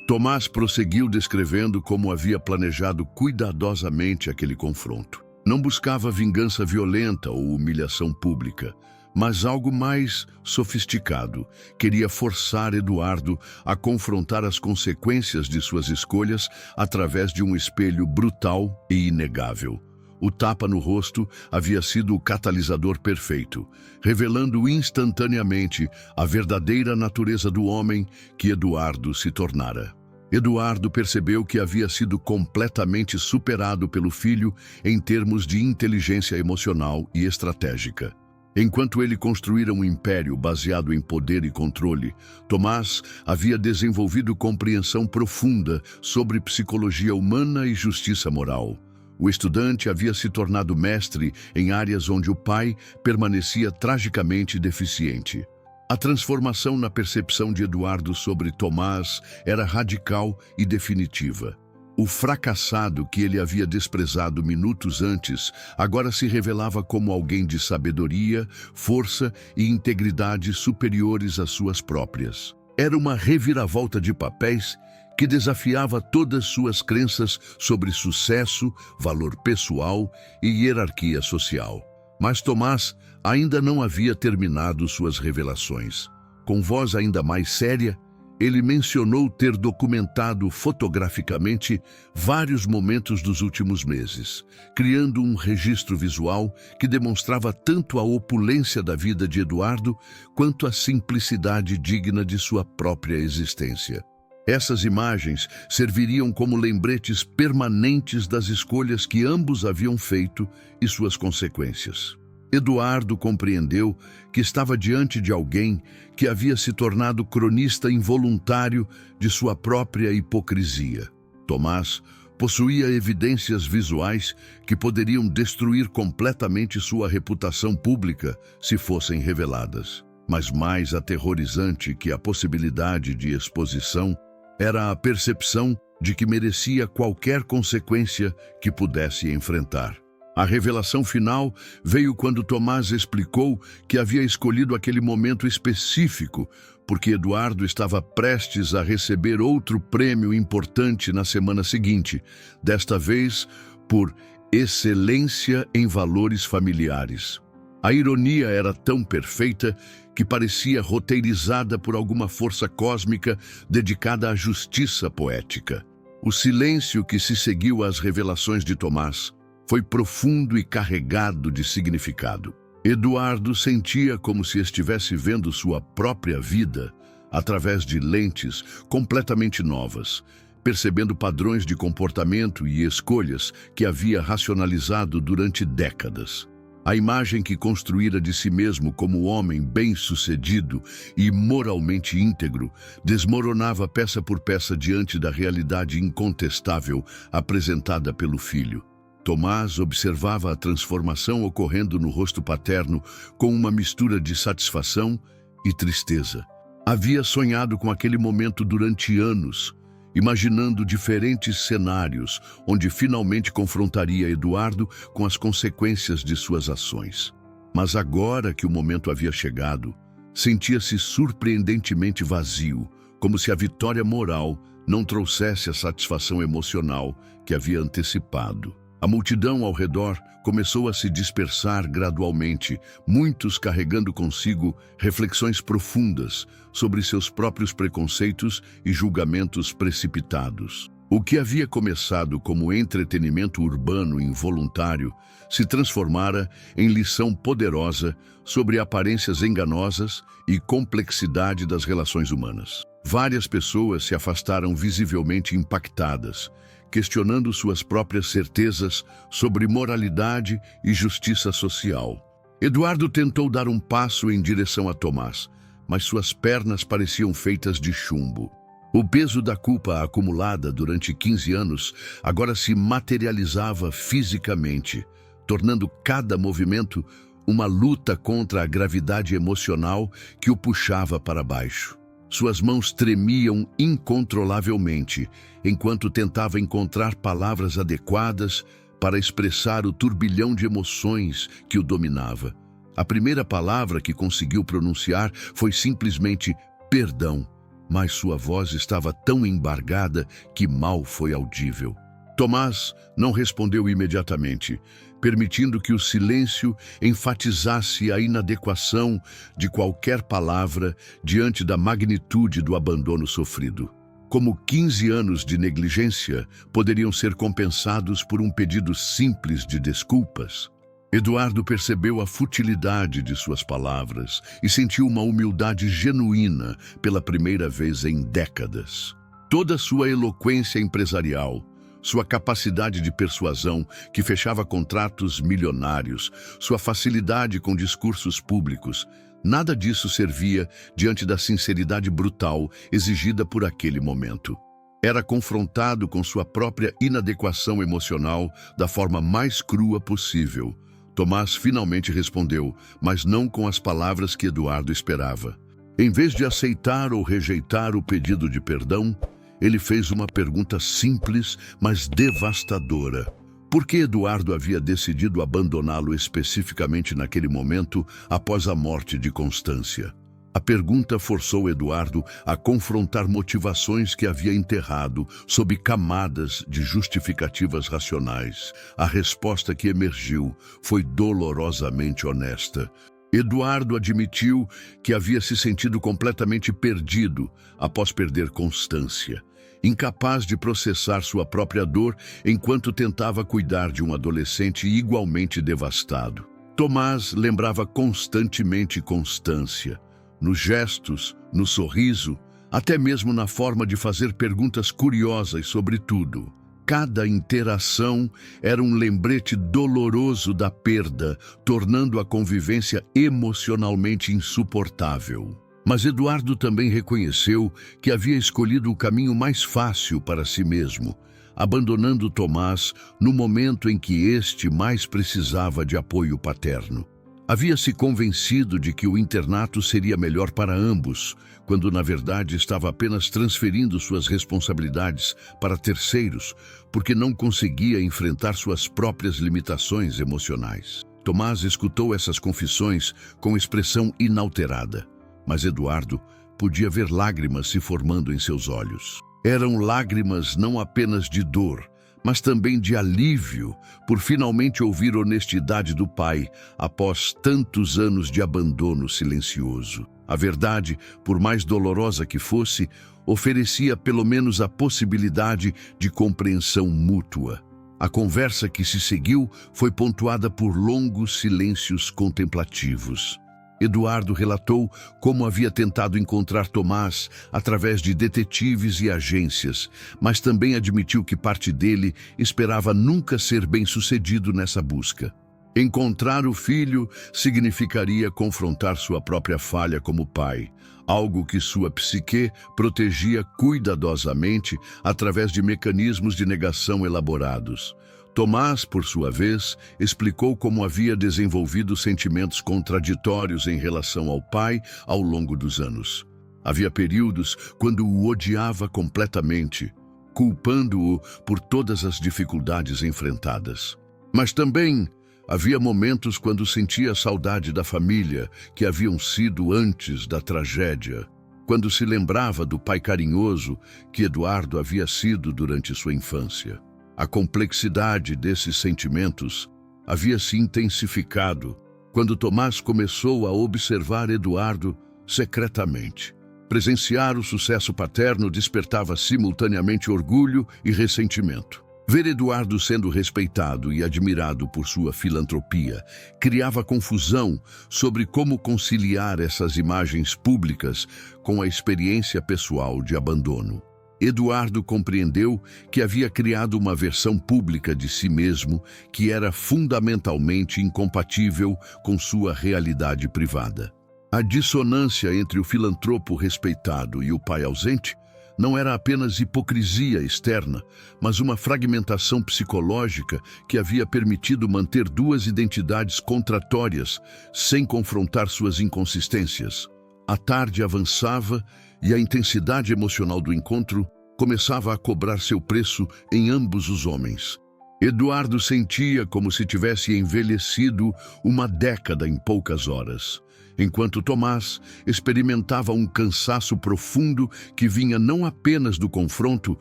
Tomás prosseguiu descrevendo como havia planejado cuidadosamente aquele confronto. Não buscava vingança violenta ou humilhação pública, mas algo mais sofisticado. Queria forçar Eduardo a confrontar as consequências de suas escolhas através de um espelho brutal e inegável. O tapa no rosto havia sido o catalisador perfeito, revelando instantaneamente a verdadeira natureza do homem que Eduardo se tornara. Eduardo percebeu que havia sido completamente superado pelo filho em termos de inteligência emocional e estratégica. Enquanto ele construíra um império baseado em poder e controle, Tomás havia desenvolvido compreensão profunda sobre psicologia humana e justiça moral. O estudante havia se tornado mestre em áreas onde o pai permanecia tragicamente deficiente. A transformação na percepção de Eduardo sobre Tomás era radical e definitiva. O fracassado que ele havia desprezado minutos antes, agora se revelava como alguém de sabedoria, força e integridade superiores às suas próprias. Era uma reviravolta de papéis que desafiava todas suas crenças sobre sucesso, valor pessoal e hierarquia social. Mas Tomás ainda não havia terminado suas revelações. Com voz ainda mais séria, ele mencionou ter documentado fotograficamente vários momentos dos últimos meses, criando um registro visual que demonstrava tanto a opulência da vida de Eduardo quanto a simplicidade digna de sua própria existência. Essas imagens serviriam como lembretes permanentes das escolhas que ambos haviam feito e suas consequências. Eduardo compreendeu que estava diante de alguém que havia se tornado cronista involuntário de sua própria hipocrisia. Tomás possuía evidências visuais que poderiam destruir completamente sua reputação pública se fossem reveladas. Mas mais aterrorizante que a possibilidade de exposição era a percepção de que merecia qualquer consequência que pudesse enfrentar. A revelação final veio quando Tomás explicou que havia escolhido aquele momento específico porque Eduardo estava prestes a receber outro prêmio importante na semana seguinte, desta vez por excelência em valores familiares. A ironia era tão perfeita que parecia roteirizada por alguma força cósmica dedicada à justiça poética. O silêncio que se seguiu às revelações de Tomás foi profundo e carregado de significado. Eduardo sentia como se estivesse vendo sua própria vida através de lentes completamente novas, percebendo padrões de comportamento e escolhas que havia racionalizado durante décadas. A imagem que construíra de si mesmo como homem bem-sucedido e moralmente íntegro desmoronava peça por peça diante da realidade incontestável apresentada pelo filho. Tomás observava a transformação ocorrendo no rosto paterno com uma mistura de satisfação e tristeza. Havia sonhado com aquele momento durante anos, imaginando diferentes cenários onde finalmente confrontaria Eduardo com as consequências de suas ações. Mas agora que o momento havia chegado, sentia-se surpreendentemente vazio, como se a vitória moral não trouxesse a satisfação emocional que havia antecipado. A multidão ao redor começou a se dispersar gradualmente, muitos carregando consigo reflexões profundas sobre seus próprios preconceitos e julgamentos precipitados. O que havia começado como entretenimento urbano involuntário se transformara em lição poderosa sobre aparências enganosas e complexidade das relações humanas. Várias pessoas se afastaram visivelmente impactadas, questionando suas próprias certezas sobre moralidade e justiça social. Eduardo tentou dar um passo em direção a Tomás, mas suas pernas pareciam feitas de chumbo. O peso da culpa acumulada durante 15 anos agora se materializava fisicamente, tornando cada movimento uma luta contra a gravidade emocional que o puxava para baixo. Suas mãos tremiam incontrolavelmente, enquanto tentava encontrar palavras adequadas para expressar o turbilhão de emoções que o dominava. A primeira palavra que conseguiu pronunciar foi simplesmente perdão, mas sua voz estava tão embargada que mal foi audível. Tomás não respondeu imediatamente, permitindo que o silêncio enfatizasse a inadequação de qualquer palavra diante da magnitude do abandono sofrido. Como 15 anos de negligência poderiam ser compensados por um pedido simples de desculpas? Eduardo percebeu a futilidade de suas palavras e sentiu uma humildade genuína pela primeira vez em décadas. Toda sua eloquência empresarial, sua capacidade de persuasão, que fechava contratos milionários, sua facilidade com discursos públicos, nada disso servia diante da sinceridade brutal exigida por aquele momento. Era confrontado com sua própria inadequação emocional da forma mais crua possível. Tomás finalmente respondeu, mas não com as palavras que Eduardo esperava. Em vez de aceitar ou rejeitar o pedido de perdão, ele fez uma pergunta simples, mas devastadora. Por que Eduardo havia decidido abandoná-lo especificamente naquele momento, após a morte de Constância? A pergunta forçou Eduardo a confrontar motivações que havia enterrado sob camadas de justificativas racionais. A resposta que emergiu foi dolorosamente honesta. Eduardo admitiu que havia se sentido completamente perdido após perder Constância, incapaz de processar sua própria dor enquanto tentava cuidar de um adolescente igualmente devastado. Tomás lembrava constantemente Constância, nos gestos, no sorriso, até mesmo na forma de fazer perguntas curiosas sobre tudo. Cada interação era um lembrete doloroso da perda, tornando a convivência emocionalmente insuportável. Mas Eduardo também reconheceu que havia escolhido o caminho mais fácil para si mesmo, abandonando Tomás no momento em que este mais precisava de apoio paterno. Havia se convencido de que o internato seria melhor para ambos, quando na verdade estava apenas transferindo suas responsabilidades para terceiros, porque não conseguia enfrentar suas próprias limitações emocionais. Tomás escutou essas confissões com expressão inalterada, mas Eduardo podia ver lágrimas se formando em seus olhos. Eram lágrimas não apenas de dor, mas também de alívio por finalmente ouvir a honestidade do pai após tantos anos de abandono silencioso. A verdade, por mais dolorosa que fosse, oferecia pelo menos a possibilidade de compreensão mútua. A conversa que se seguiu foi pontuada por longos silêncios contemplativos. Eduardo relatou como havia tentado encontrar Tomás através de detetives e agências, mas também admitiu que parte dele esperava nunca ser bem-sucedido nessa busca. Encontrar o filho significaria confrontar sua própria falha como pai, algo que sua psique protegia cuidadosamente através de mecanismos de negação elaborados. Tomás, por sua vez, explicou como havia desenvolvido sentimentos contraditórios em relação ao pai ao longo dos anos. Havia períodos quando o odiava completamente, culpando-o por todas as dificuldades enfrentadas. Mas também havia momentos quando sentia saudade da família que haviam sido antes da tragédia, quando se lembrava do pai carinhoso que Eduardo havia sido durante sua infância. A complexidade desses sentimentos havia se intensificado quando Tomás começou a observar Eduardo secretamente. Presenciar o sucesso paterno despertava simultaneamente orgulho e ressentimento. Ver Eduardo sendo respeitado e admirado por sua filantropia criava confusão sobre como conciliar essas imagens públicas com a experiência pessoal de abandono. Eduardo compreendeu que havia criado uma versão pública de si mesmo que era fundamentalmente incompatível com sua realidade privada. A dissonância entre o filantropo respeitado e o pai ausente não era apenas hipocrisia externa, mas uma fragmentação psicológica que havia permitido manter duas identidades contratórias sem confrontar suas inconsistências. A tarde avançava e a intensidade emocional do encontro começava a cobrar seu preço em ambos os homens. Eduardo sentia como se tivesse envelhecido uma década em poucas horas, enquanto Tomás experimentava um cansaço profundo que vinha não apenas do confronto,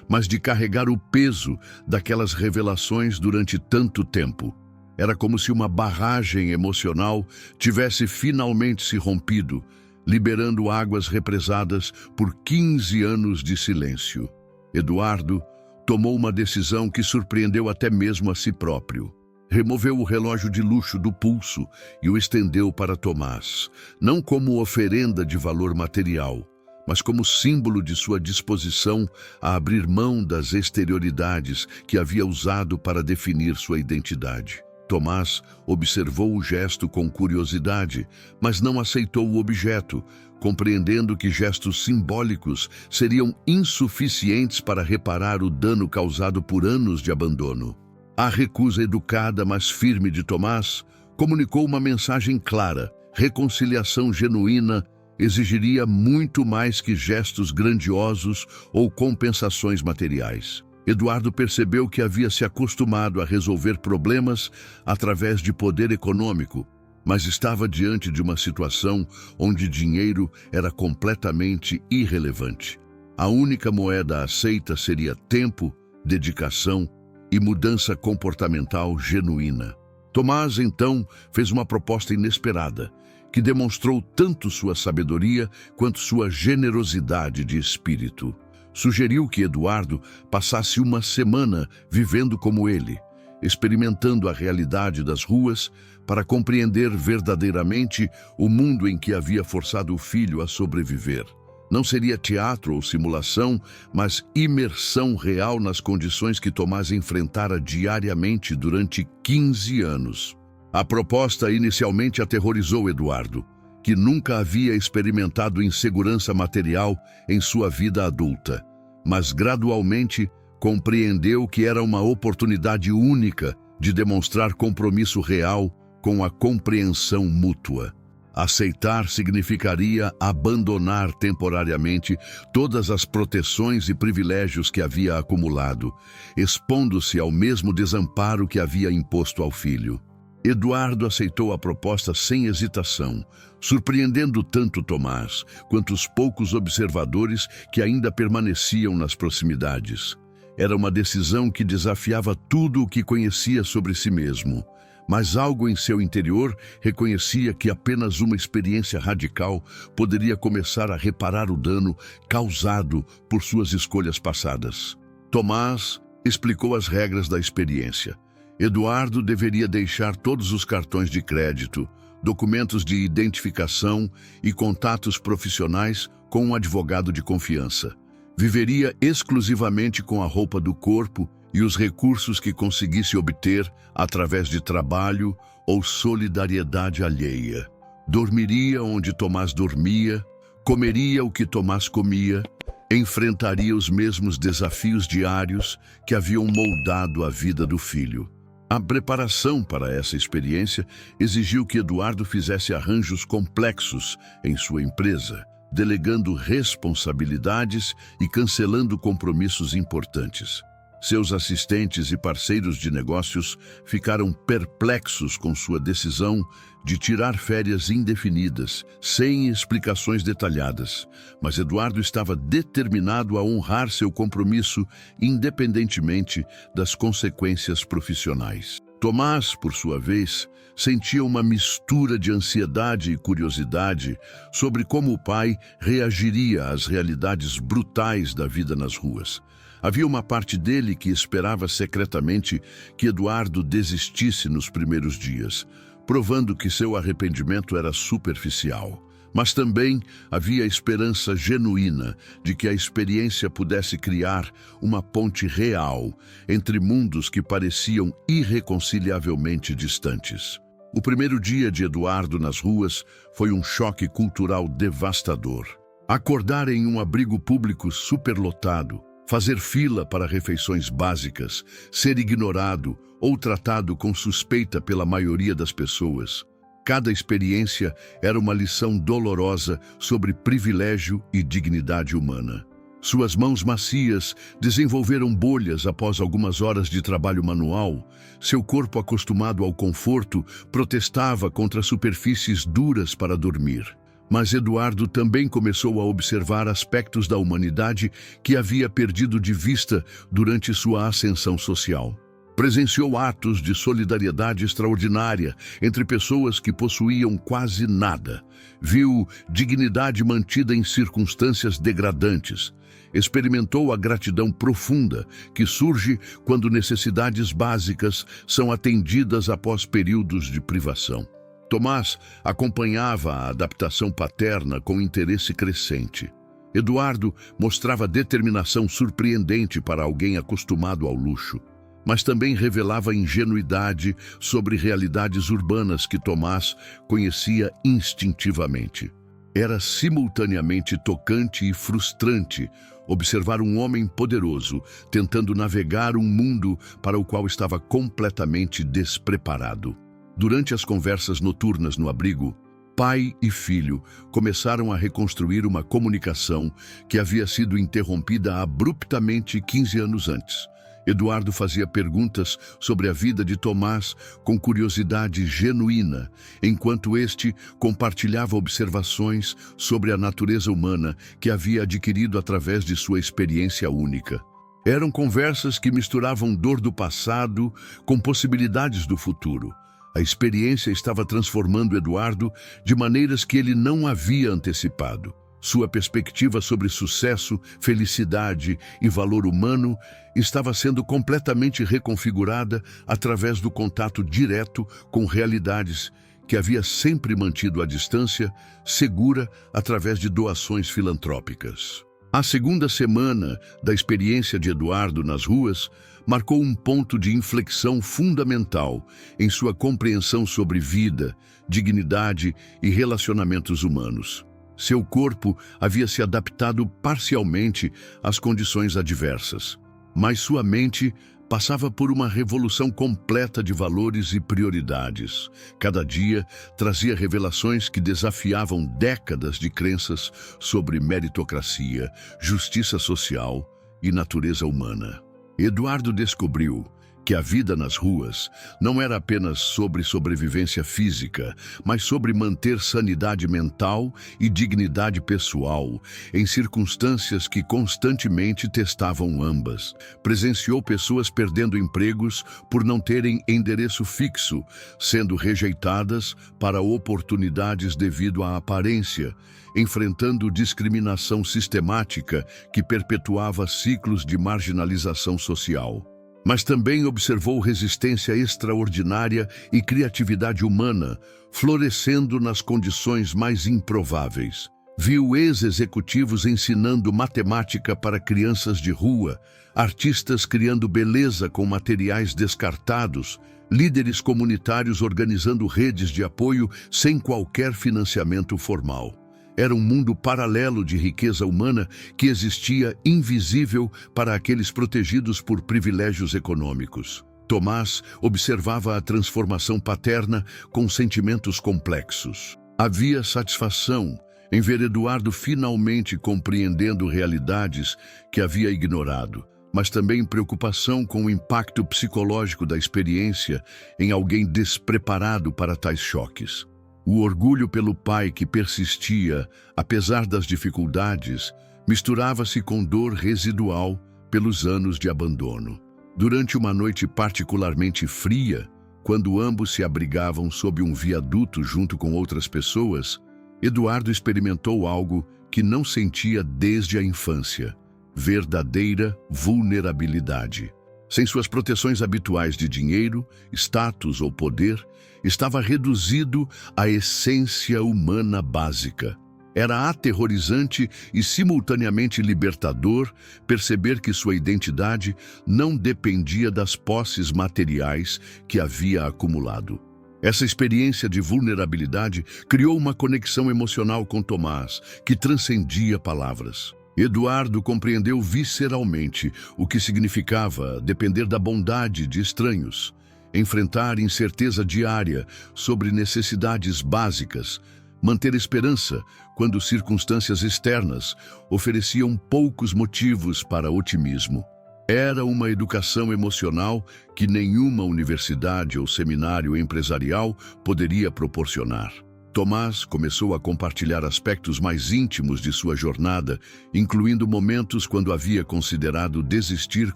mas de carregar o peso daquelas revelações durante tanto tempo. Era como se uma barragem emocional tivesse finalmente se rompido, liberando águas represadas por 15 anos de silêncio. Eduardo tomou uma decisão que surpreendeu até mesmo a si próprio. Removeu o relógio de luxo do pulso e o estendeu para Tomás, não como oferenda de valor material, mas como símbolo de sua disposição a abrir mão das exterioridades que havia usado para definir sua identidade. Tomás observou o gesto com curiosidade, mas não aceitou o objeto, compreendendo que gestos simbólicos seriam insuficientes para reparar o dano causado por anos de abandono. A recusa educada, mas firme de Tomás comunicou uma mensagem clara: reconciliação genuína exigiria muito mais que gestos grandiosos ou compensações materiais. Eduardo percebeu que havia se acostumado a resolver problemas através de poder econômico, mas estava diante de uma situação onde dinheiro era completamente irrelevante. A única moeda aceita seria tempo, dedicação e mudança comportamental genuína. Tomás, então, fez uma proposta inesperada, que demonstrou tanto sua sabedoria quanto sua generosidade de espírito. Sugeriu que Eduardo passasse uma semana vivendo como ele, experimentando a realidade das ruas para compreender verdadeiramente o mundo em que havia forçado o filho a sobreviver. Não seria teatro ou simulação, mas imersão real nas condições que Tomás enfrentara diariamente durante 15 anos. A proposta inicialmente aterrorizou Eduardo, que nunca havia experimentado insegurança material em sua vida adulta, mas gradualmente compreendeu que era uma oportunidade única de demonstrar compromisso real com a compreensão mútua. Aceitar significaria abandonar temporariamente todas as proteções e privilégios que havia acumulado, expondo-se ao mesmo desamparo que havia imposto ao filho. Eduardo aceitou a proposta sem hesitação, surpreendendo tanto Tomás quanto os poucos observadores que ainda permaneciam nas proximidades. Era uma decisão que desafiava tudo o que conhecia sobre si mesmo, mas algo em seu interior reconhecia que apenas uma experiência radical poderia começar a reparar o dano causado por suas escolhas passadas. Tomás explicou as regras da experiência. Eduardo deveria deixar todos os cartões de crédito, documentos de identificação e contatos profissionais com um advogado de confiança. Viveria exclusivamente com a roupa do corpo e os recursos que conseguisse obter através de trabalho ou solidariedade alheia. Dormiria onde Tomás dormia, comeria o que Tomás comia, enfrentaria os mesmos desafios diários que haviam moldado a vida do filho. A preparação para essa experiência exigiu que Eduardo fizesse arranjos complexos em sua empresa, delegando responsabilidades e cancelando compromissos importantes. Seus assistentes e parceiros de negócios ficaram perplexos com sua decisão de tirar férias indefinidas, sem explicações detalhadas, mas Eduardo estava determinado a honrar seu compromisso independentemente das consequências profissionais. Tomás, por sua vez, sentia uma mistura de ansiedade e curiosidade sobre como o pai reagiria às realidades brutais da vida nas ruas. Havia uma parte dele que esperava secretamente que Eduardo desistisse nos primeiros dias, provando que seu arrependimento era superficial. Mas também havia esperança genuína de que a experiência pudesse criar uma ponte real entre mundos que pareciam irreconciliavelmente distantes. O primeiro dia de Eduardo nas ruas foi um choque cultural devastador. Acordar em um abrigo público superlotado, fazer fila para refeições básicas, ser ignorado ou tratado com suspeita pela maioria das pessoas. Cada experiência era uma lição dolorosa sobre privilégio e dignidade humana. Suas mãos macias desenvolveram bolhas após algumas horas de trabalho manual. Seu corpo, acostumado ao conforto, protestava contra superfícies duras para dormir. Mas Eduardo também começou a observar aspectos da humanidade que havia perdido de vista durante sua ascensão social. Presenciou atos de solidariedade extraordinária entre pessoas que possuíam quase nada. Viu dignidade mantida em circunstâncias degradantes. Experimentou a gratidão profunda que surge quando necessidades básicas são atendidas após períodos de privação. Tomás acompanhava a adaptação paterna com interesse crescente. Eduardo mostrava determinação surpreendente para alguém acostumado ao luxo, mas também revelava ingenuidade sobre realidades urbanas que Tomás conhecia instintivamente. Era simultaneamente tocante e frustrante observar um homem poderoso tentando navegar um mundo para o qual estava completamente despreparado. Durante as conversas noturnas no abrigo, pai e filho começaram a reconstruir uma comunicação que havia sido interrompida abruptamente 15 anos antes. Eduardo fazia perguntas sobre a vida de Tomás com curiosidade genuína, enquanto este compartilhava observações sobre a natureza humana que havia adquirido através de sua experiência única. Eram conversas que misturavam dor do passado com possibilidades do futuro. A experiência estava transformando Eduardo de maneiras que ele não havia antecipado. Sua perspectiva sobre sucesso, felicidade e valor humano estava sendo completamente reconfigurada através do contato direto com realidades que havia sempre mantido à distância, segura através de doações filantrópicas. A segunda semana da experiência de Eduardo nas ruas marcou um ponto de inflexão fundamental em sua compreensão sobre vida, dignidade e relacionamentos humanos. Seu corpo havia se adaptado parcialmente às condições adversas, mas sua mente passava por uma revolução completa de valores e prioridades. Cada dia trazia revelações que desafiavam décadas de crenças sobre meritocracia, justiça social e natureza humana. Eduardo descobriu que a vida nas ruas não era apenas sobre sobrevivência física, mas sobre manter sanidade mental e dignidade pessoal em circunstâncias que constantemente testavam ambas. Presenciou pessoas perdendo empregos por não terem endereço fixo, sendo rejeitadas para oportunidades devido à aparência, enfrentando discriminação sistemática que perpetuava ciclos de marginalização social. Mas também observou resistência extraordinária e criatividade humana, florescendo nas condições mais improváveis. Viu ex-executivos ensinando matemática para crianças de rua, artistas criando beleza com materiais descartados, líderes comunitários organizando redes de apoio sem qualquer financiamento formal. Era um mundo paralelo de riqueza humana que existia invisível para aqueles protegidos por privilégios econômicos. Tomás observava a transformação paterna com sentimentos complexos. Havia satisfação em ver Eduardo finalmente compreendendo realidades que havia ignorado, mas também preocupação com o impacto psicológico da experiência em alguém despreparado para tais choques. O orgulho pelo pai que persistia, apesar das dificuldades, misturava-se com dor residual pelos anos de abandono. Durante uma noite particularmente fria, quando ambos se abrigavam sob um viaduto junto com outras pessoas, Eduardo experimentou algo que não sentia desde a infância: verdadeira vulnerabilidade. Sem suas proteções habituais de dinheiro, status ou poder, estava reduzido à essência humana básica. Era aterrorizante e simultaneamente libertador perceber que sua identidade não dependia das posses materiais que havia acumulado. Essa experiência de vulnerabilidade criou uma conexão emocional com Tomás, que transcendia palavras. Eduardo compreendeu visceralmente o que significava depender da bondade de estranhos, enfrentar incerteza diária sobre necessidades básicas, manter esperança quando circunstâncias externas ofereciam poucos motivos para otimismo. Era uma educação emocional que nenhuma universidade ou seminário empresarial poderia proporcionar. Tomás começou a compartilhar aspectos mais íntimos de sua jornada, incluindo momentos quando havia considerado desistir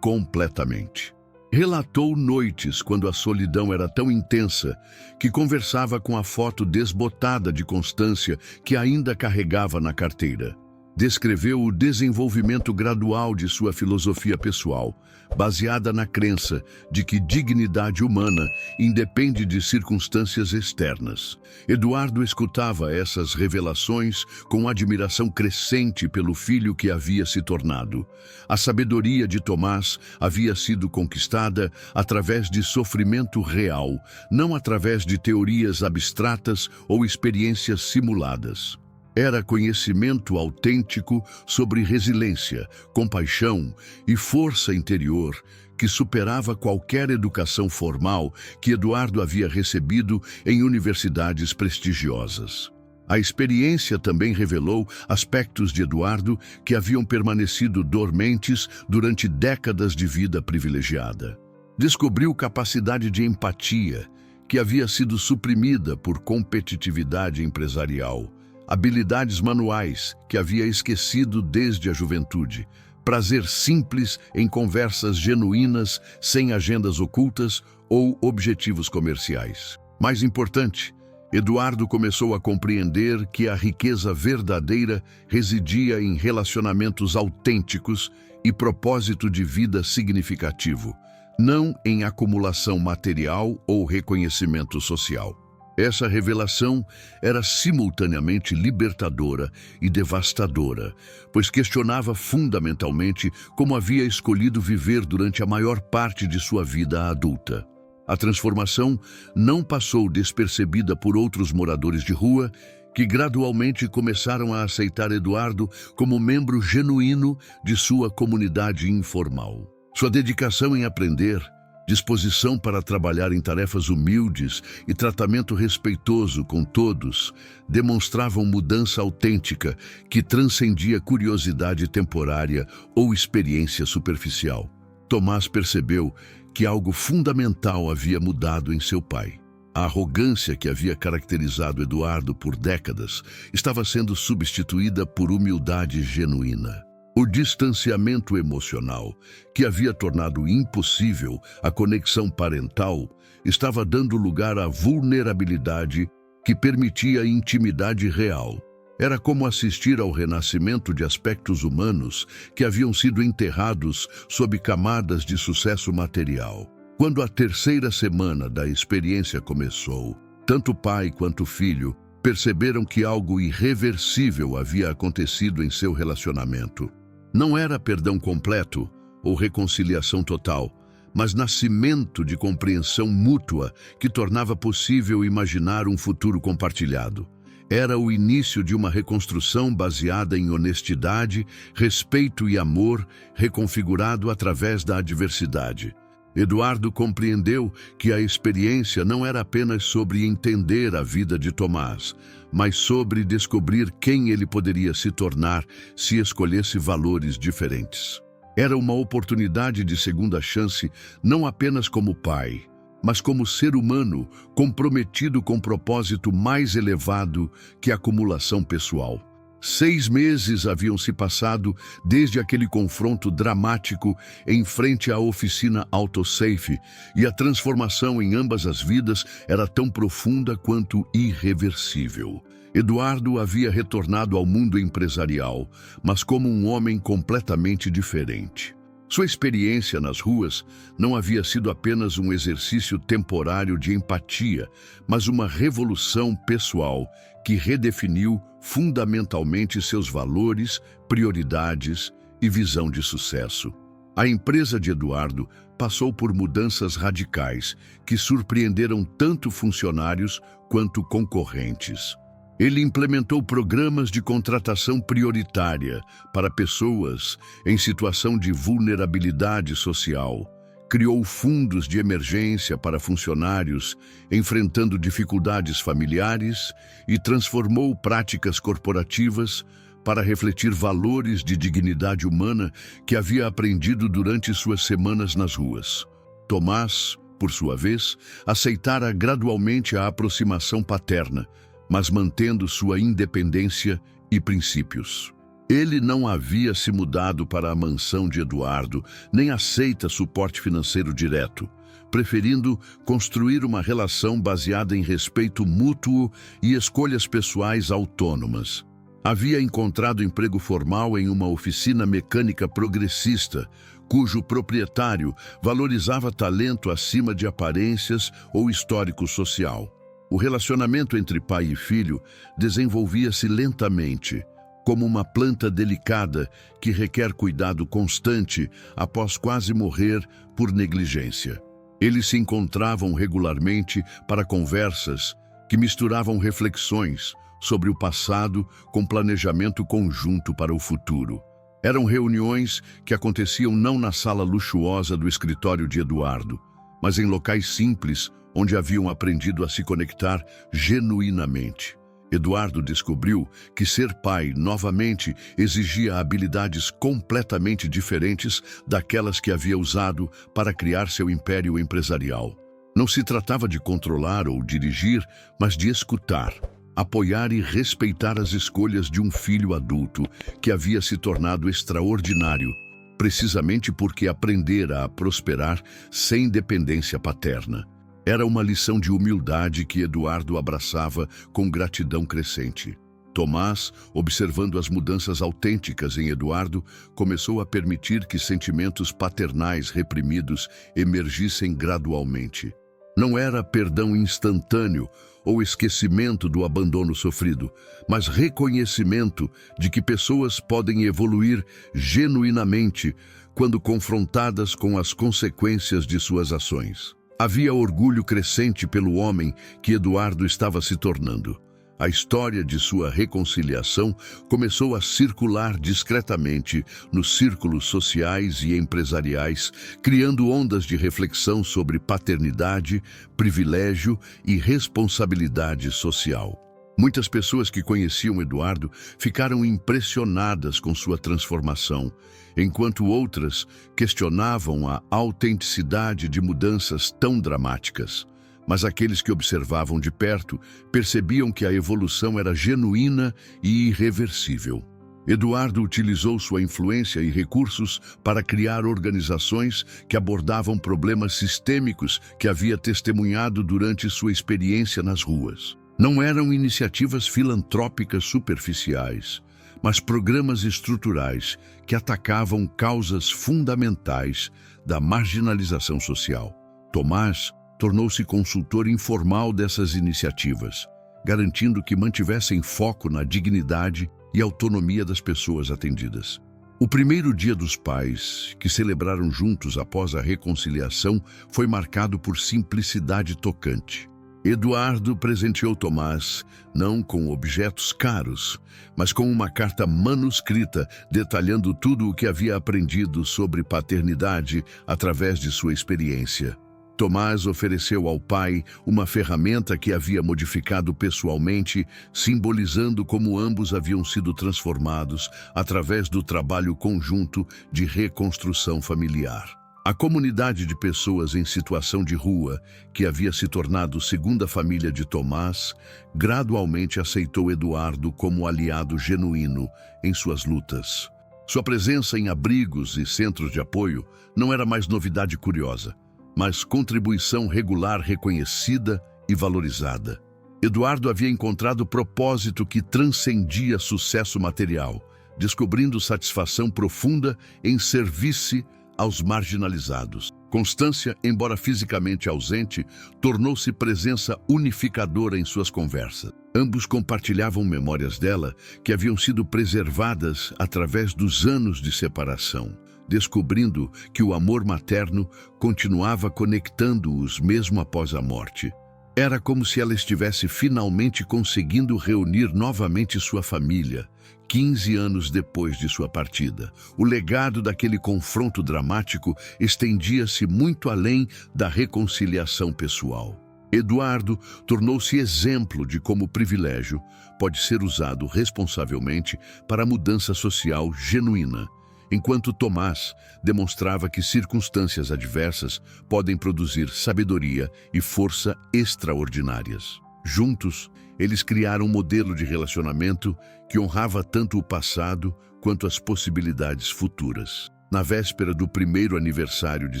completamente. Relatou noites quando a solidão era tão intensa que conversava com a foto desbotada de Constância que ainda carregava na carteira. Descreveu o desenvolvimento gradual de sua filosofia pessoal, baseada na crença de que dignidade humana independe de circunstâncias externas. Eduardo escutava essas revelações com admiração crescente pelo filho que havia se tornado. A sabedoria de Tomás havia sido conquistada através de sofrimento real, não através de teorias abstratas ou experiências simuladas. Era conhecimento autêntico sobre resiliência, compaixão e força interior que superava qualquer educação formal que Eduardo havia recebido em universidades prestigiosas. A experiência também revelou aspectos de Eduardo que haviam permanecido dormentes durante décadas de vida privilegiada. Descobriu capacidade de empatia, que havia sido suprimida por competitividade empresarial, habilidades manuais, que havia esquecido desde a juventude, prazer simples em conversas genuínas, sem agendas ocultas ou objetivos comerciais. Mais importante, Eduardo começou a compreender que a riqueza verdadeira residia em relacionamentos autênticos e propósito de vida significativo, não em acumulação material ou reconhecimento social. Essa revelação era simultaneamente libertadora e devastadora, pois questionava fundamentalmente como havia escolhido viver durante a maior parte de sua vida adulta. A transformação não passou despercebida por outros moradores de rua, que gradualmente começaram a aceitar Eduardo como membro genuíno de sua comunidade informal. Sua dedicação em aprender, disposição para trabalhar em tarefas humildes e tratamento respeitoso com todos demonstravam mudança autêntica que transcendia curiosidade temporária ou experiência superficial. Tomás percebeu que algo fundamental havia mudado em seu pai. A arrogância que havia caracterizado Eduardo por décadas estava sendo substituída por humildade genuína. O distanciamento emocional, que havia tornado impossível a conexão parental, estava dando lugar à vulnerabilidade que permitia intimidade real. Era como assistir ao renascimento de aspectos humanos que haviam sido enterrados sob camadas de sucesso material. Quando a terceira semana da experiência começou, tanto o pai quanto o filho perceberam que algo irreversível havia acontecido em seu relacionamento. Não era perdão completo ou reconciliação total, mas nascimento de compreensão mútua que tornava possível imaginar um futuro compartilhado. Era o início de uma reconstrução baseada em honestidade, respeito e amor, reconfigurado através da adversidade. Eduardo compreendeu que a experiência não era apenas sobre entender a vida de Tomás, mas sobre descobrir quem ele poderia se tornar se escolhesse valores diferentes. Era uma oportunidade de segunda chance, não apenas como pai, mas como ser humano comprometido com propósito mais elevado que a acumulação pessoal. 6 meses haviam se passado desde aquele confronto dramático em frente à oficina AutoSafe, e a transformação em ambas as vidas era tão profunda quanto irreversível. Eduardo havia retornado ao mundo empresarial, mas como um homem completamente diferente. Sua experiência nas ruas não havia sido apenas um exercício temporário de empatia, mas uma revolução pessoal que redefiniu fundamentalmente seus valores, prioridades e visão de sucesso. A empresa de Eduardo passou por mudanças radicais que surpreenderam tanto funcionários quanto concorrentes. Ele implementou programas de contratação prioritária para pessoas em situação de vulnerabilidade social, criou fundos de emergência para funcionários enfrentando dificuldades familiares e transformou práticas corporativas para refletir valores de dignidade humana que havia aprendido durante suas semanas nas ruas. Tomás, por sua vez, aceitara gradualmente a aproximação paterna, mas mantendo sua independência e princípios. Ele não havia se mudado para a mansão de Eduardo, nem aceita suporte financeiro direto, preferindo construir uma relação baseada em respeito mútuo e escolhas pessoais autônomas. Havia encontrado emprego formal em uma oficina mecânica progressista, cujo proprietário valorizava talento acima de aparências ou histórico social. O relacionamento entre pai e filho desenvolvia-se lentamente, como uma planta delicada que requer cuidado constante após quase morrer por negligência. Eles se encontravam regularmente para conversas que misturavam reflexões sobre o passado com planejamento conjunto para o futuro. Eram reuniões que aconteciam não na sala luxuosa do escritório de Eduardo, mas em locais simples onde haviam aprendido a se conectar genuinamente. Eduardo descobriu que ser pai novamente exigia habilidades completamente diferentes daquelas que havia usado para criar seu império empresarial. Não se tratava de controlar ou dirigir, mas de escutar, apoiar e respeitar as escolhas de um filho adulto que havia se tornado extraordinário, precisamente porque aprendera a prosperar sem dependência paterna. Era uma lição de humildade que Eduardo abraçava com gratidão crescente. Tomás, observando as mudanças autênticas em Eduardo, começou a permitir que sentimentos paternais reprimidos emergissem gradualmente. Não era perdão instantâneo ou esquecimento do abandono sofrido, mas reconhecimento de que pessoas podem evoluir genuinamente quando confrontadas com as consequências de suas ações. Havia orgulho crescente pelo homem que Eduardo estava se tornando. A história de sua reconciliação começou a circular discretamente nos círculos sociais e empresariais, criando ondas de reflexão sobre paternidade, privilégio e responsabilidade social. Muitas pessoas que conheciam Eduardo ficaram impressionadas com sua transformação, enquanto outras questionavam a autenticidade de mudanças tão dramáticas. Mas aqueles que observavam de perto percebiam que a evolução era genuína e irreversível. Eduardo utilizou sua influência e recursos para criar organizações que abordavam problemas sistêmicos que havia testemunhado durante sua experiência nas ruas. Não eram iniciativas filantrópicas superficiais, mas programas estruturais que atacavam causas fundamentais da marginalização social. Tomás tornou-se consultor informal dessas iniciativas, garantindo que mantivessem foco na dignidade e autonomia das pessoas atendidas. O primeiro Dia dos Pais, que celebraram juntos após a reconciliação, foi marcado por simplicidade tocante. Eduardo presenteou Tomás não com objetos caros, mas com uma carta manuscrita detalhando tudo o que havia aprendido sobre paternidade através de sua experiência. Tomás ofereceu ao pai uma ferramenta que havia modificado pessoalmente, simbolizando como ambos haviam sido transformados através do trabalho conjunto de reconstrução familiar. A comunidade de pessoas em situação de rua, que havia se tornado segunda família de Tomás, gradualmente aceitou Eduardo como aliado genuíno em suas lutas. Sua presença em abrigos e centros de apoio não era mais novidade curiosa, mas contribuição regular reconhecida e valorizada. Eduardo havia encontrado propósito que transcendia sucesso material, descobrindo satisfação profunda em servir-se aos marginalizados. Constância, embora fisicamente ausente, tornou-se presença unificadora em suas conversas. Ambos compartilhavam memórias dela que haviam sido preservadas através dos anos de separação, descobrindo que o amor materno continuava conectando-os mesmo após a morte. Era como se ela estivesse finalmente conseguindo reunir novamente sua família, 15 anos depois de sua partida. O legado daquele confronto dramático estendia-se muito além da reconciliação pessoal. Eduardo tornou-se exemplo de como o privilégio pode ser usado responsavelmente para a mudança social genuína, enquanto Tomás demonstrava que circunstâncias adversas podem produzir sabedoria e força extraordinárias. Juntos, eles criaram um modelo de relacionamento que honrava tanto o passado quanto as possibilidades futuras. Na véspera do primeiro aniversário de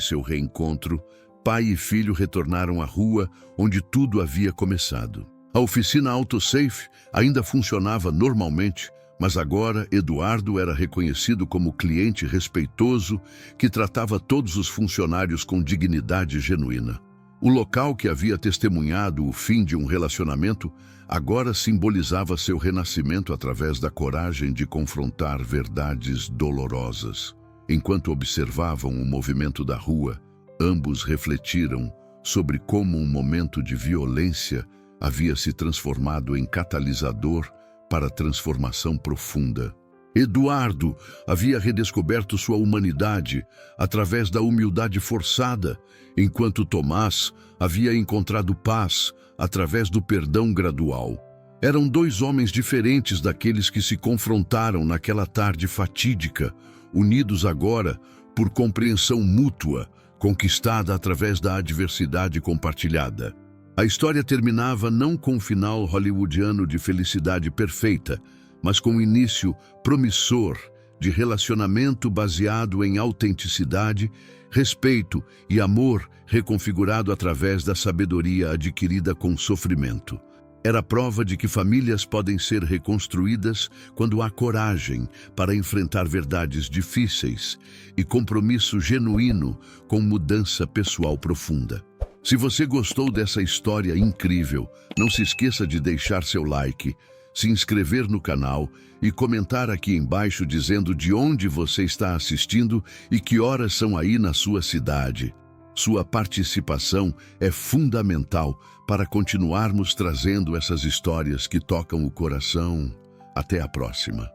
seu reencontro, pai e filho retornaram à rua onde tudo havia começado. A oficina AutoSafe ainda funcionava normalmente, mas agora Eduardo era reconhecido como cliente respeitoso que tratava todos os funcionários com dignidade genuína. O local que havia testemunhado o fim de um relacionamento agora simbolizava seu renascimento através da coragem de confrontar verdades dolorosas. Enquanto observavam o movimento da rua, ambos refletiram sobre como um momento de violência havia se transformado em catalisador para a transformação profunda. Eduardo havia redescoberto sua humanidade através da humildade forçada, enquanto Tomás havia encontrado paz através do perdão gradual. Eram dois homens diferentes daqueles que se confrontaram naquela tarde fatídica, unidos agora por compreensão mútua, conquistada através da adversidade compartilhada. A história terminava não com um final hollywoodiano de felicidade perfeita, mas com um início promissor de relacionamento baseado em autenticidade, respeito e amor reconfigurado através da sabedoria adquirida com sofrimento. Era prova de que famílias podem ser reconstruídas quando há coragem para enfrentar verdades difíceis e compromisso genuíno com mudança pessoal profunda. Se você gostou dessa história incrível, não se esqueça de deixar seu like, se inscrever no canal e comentar aqui embaixo dizendo de onde você está assistindo e que horas são aí na sua cidade. Sua participação é fundamental para continuarmos trazendo essas histórias que tocam o coração. Até a próxima.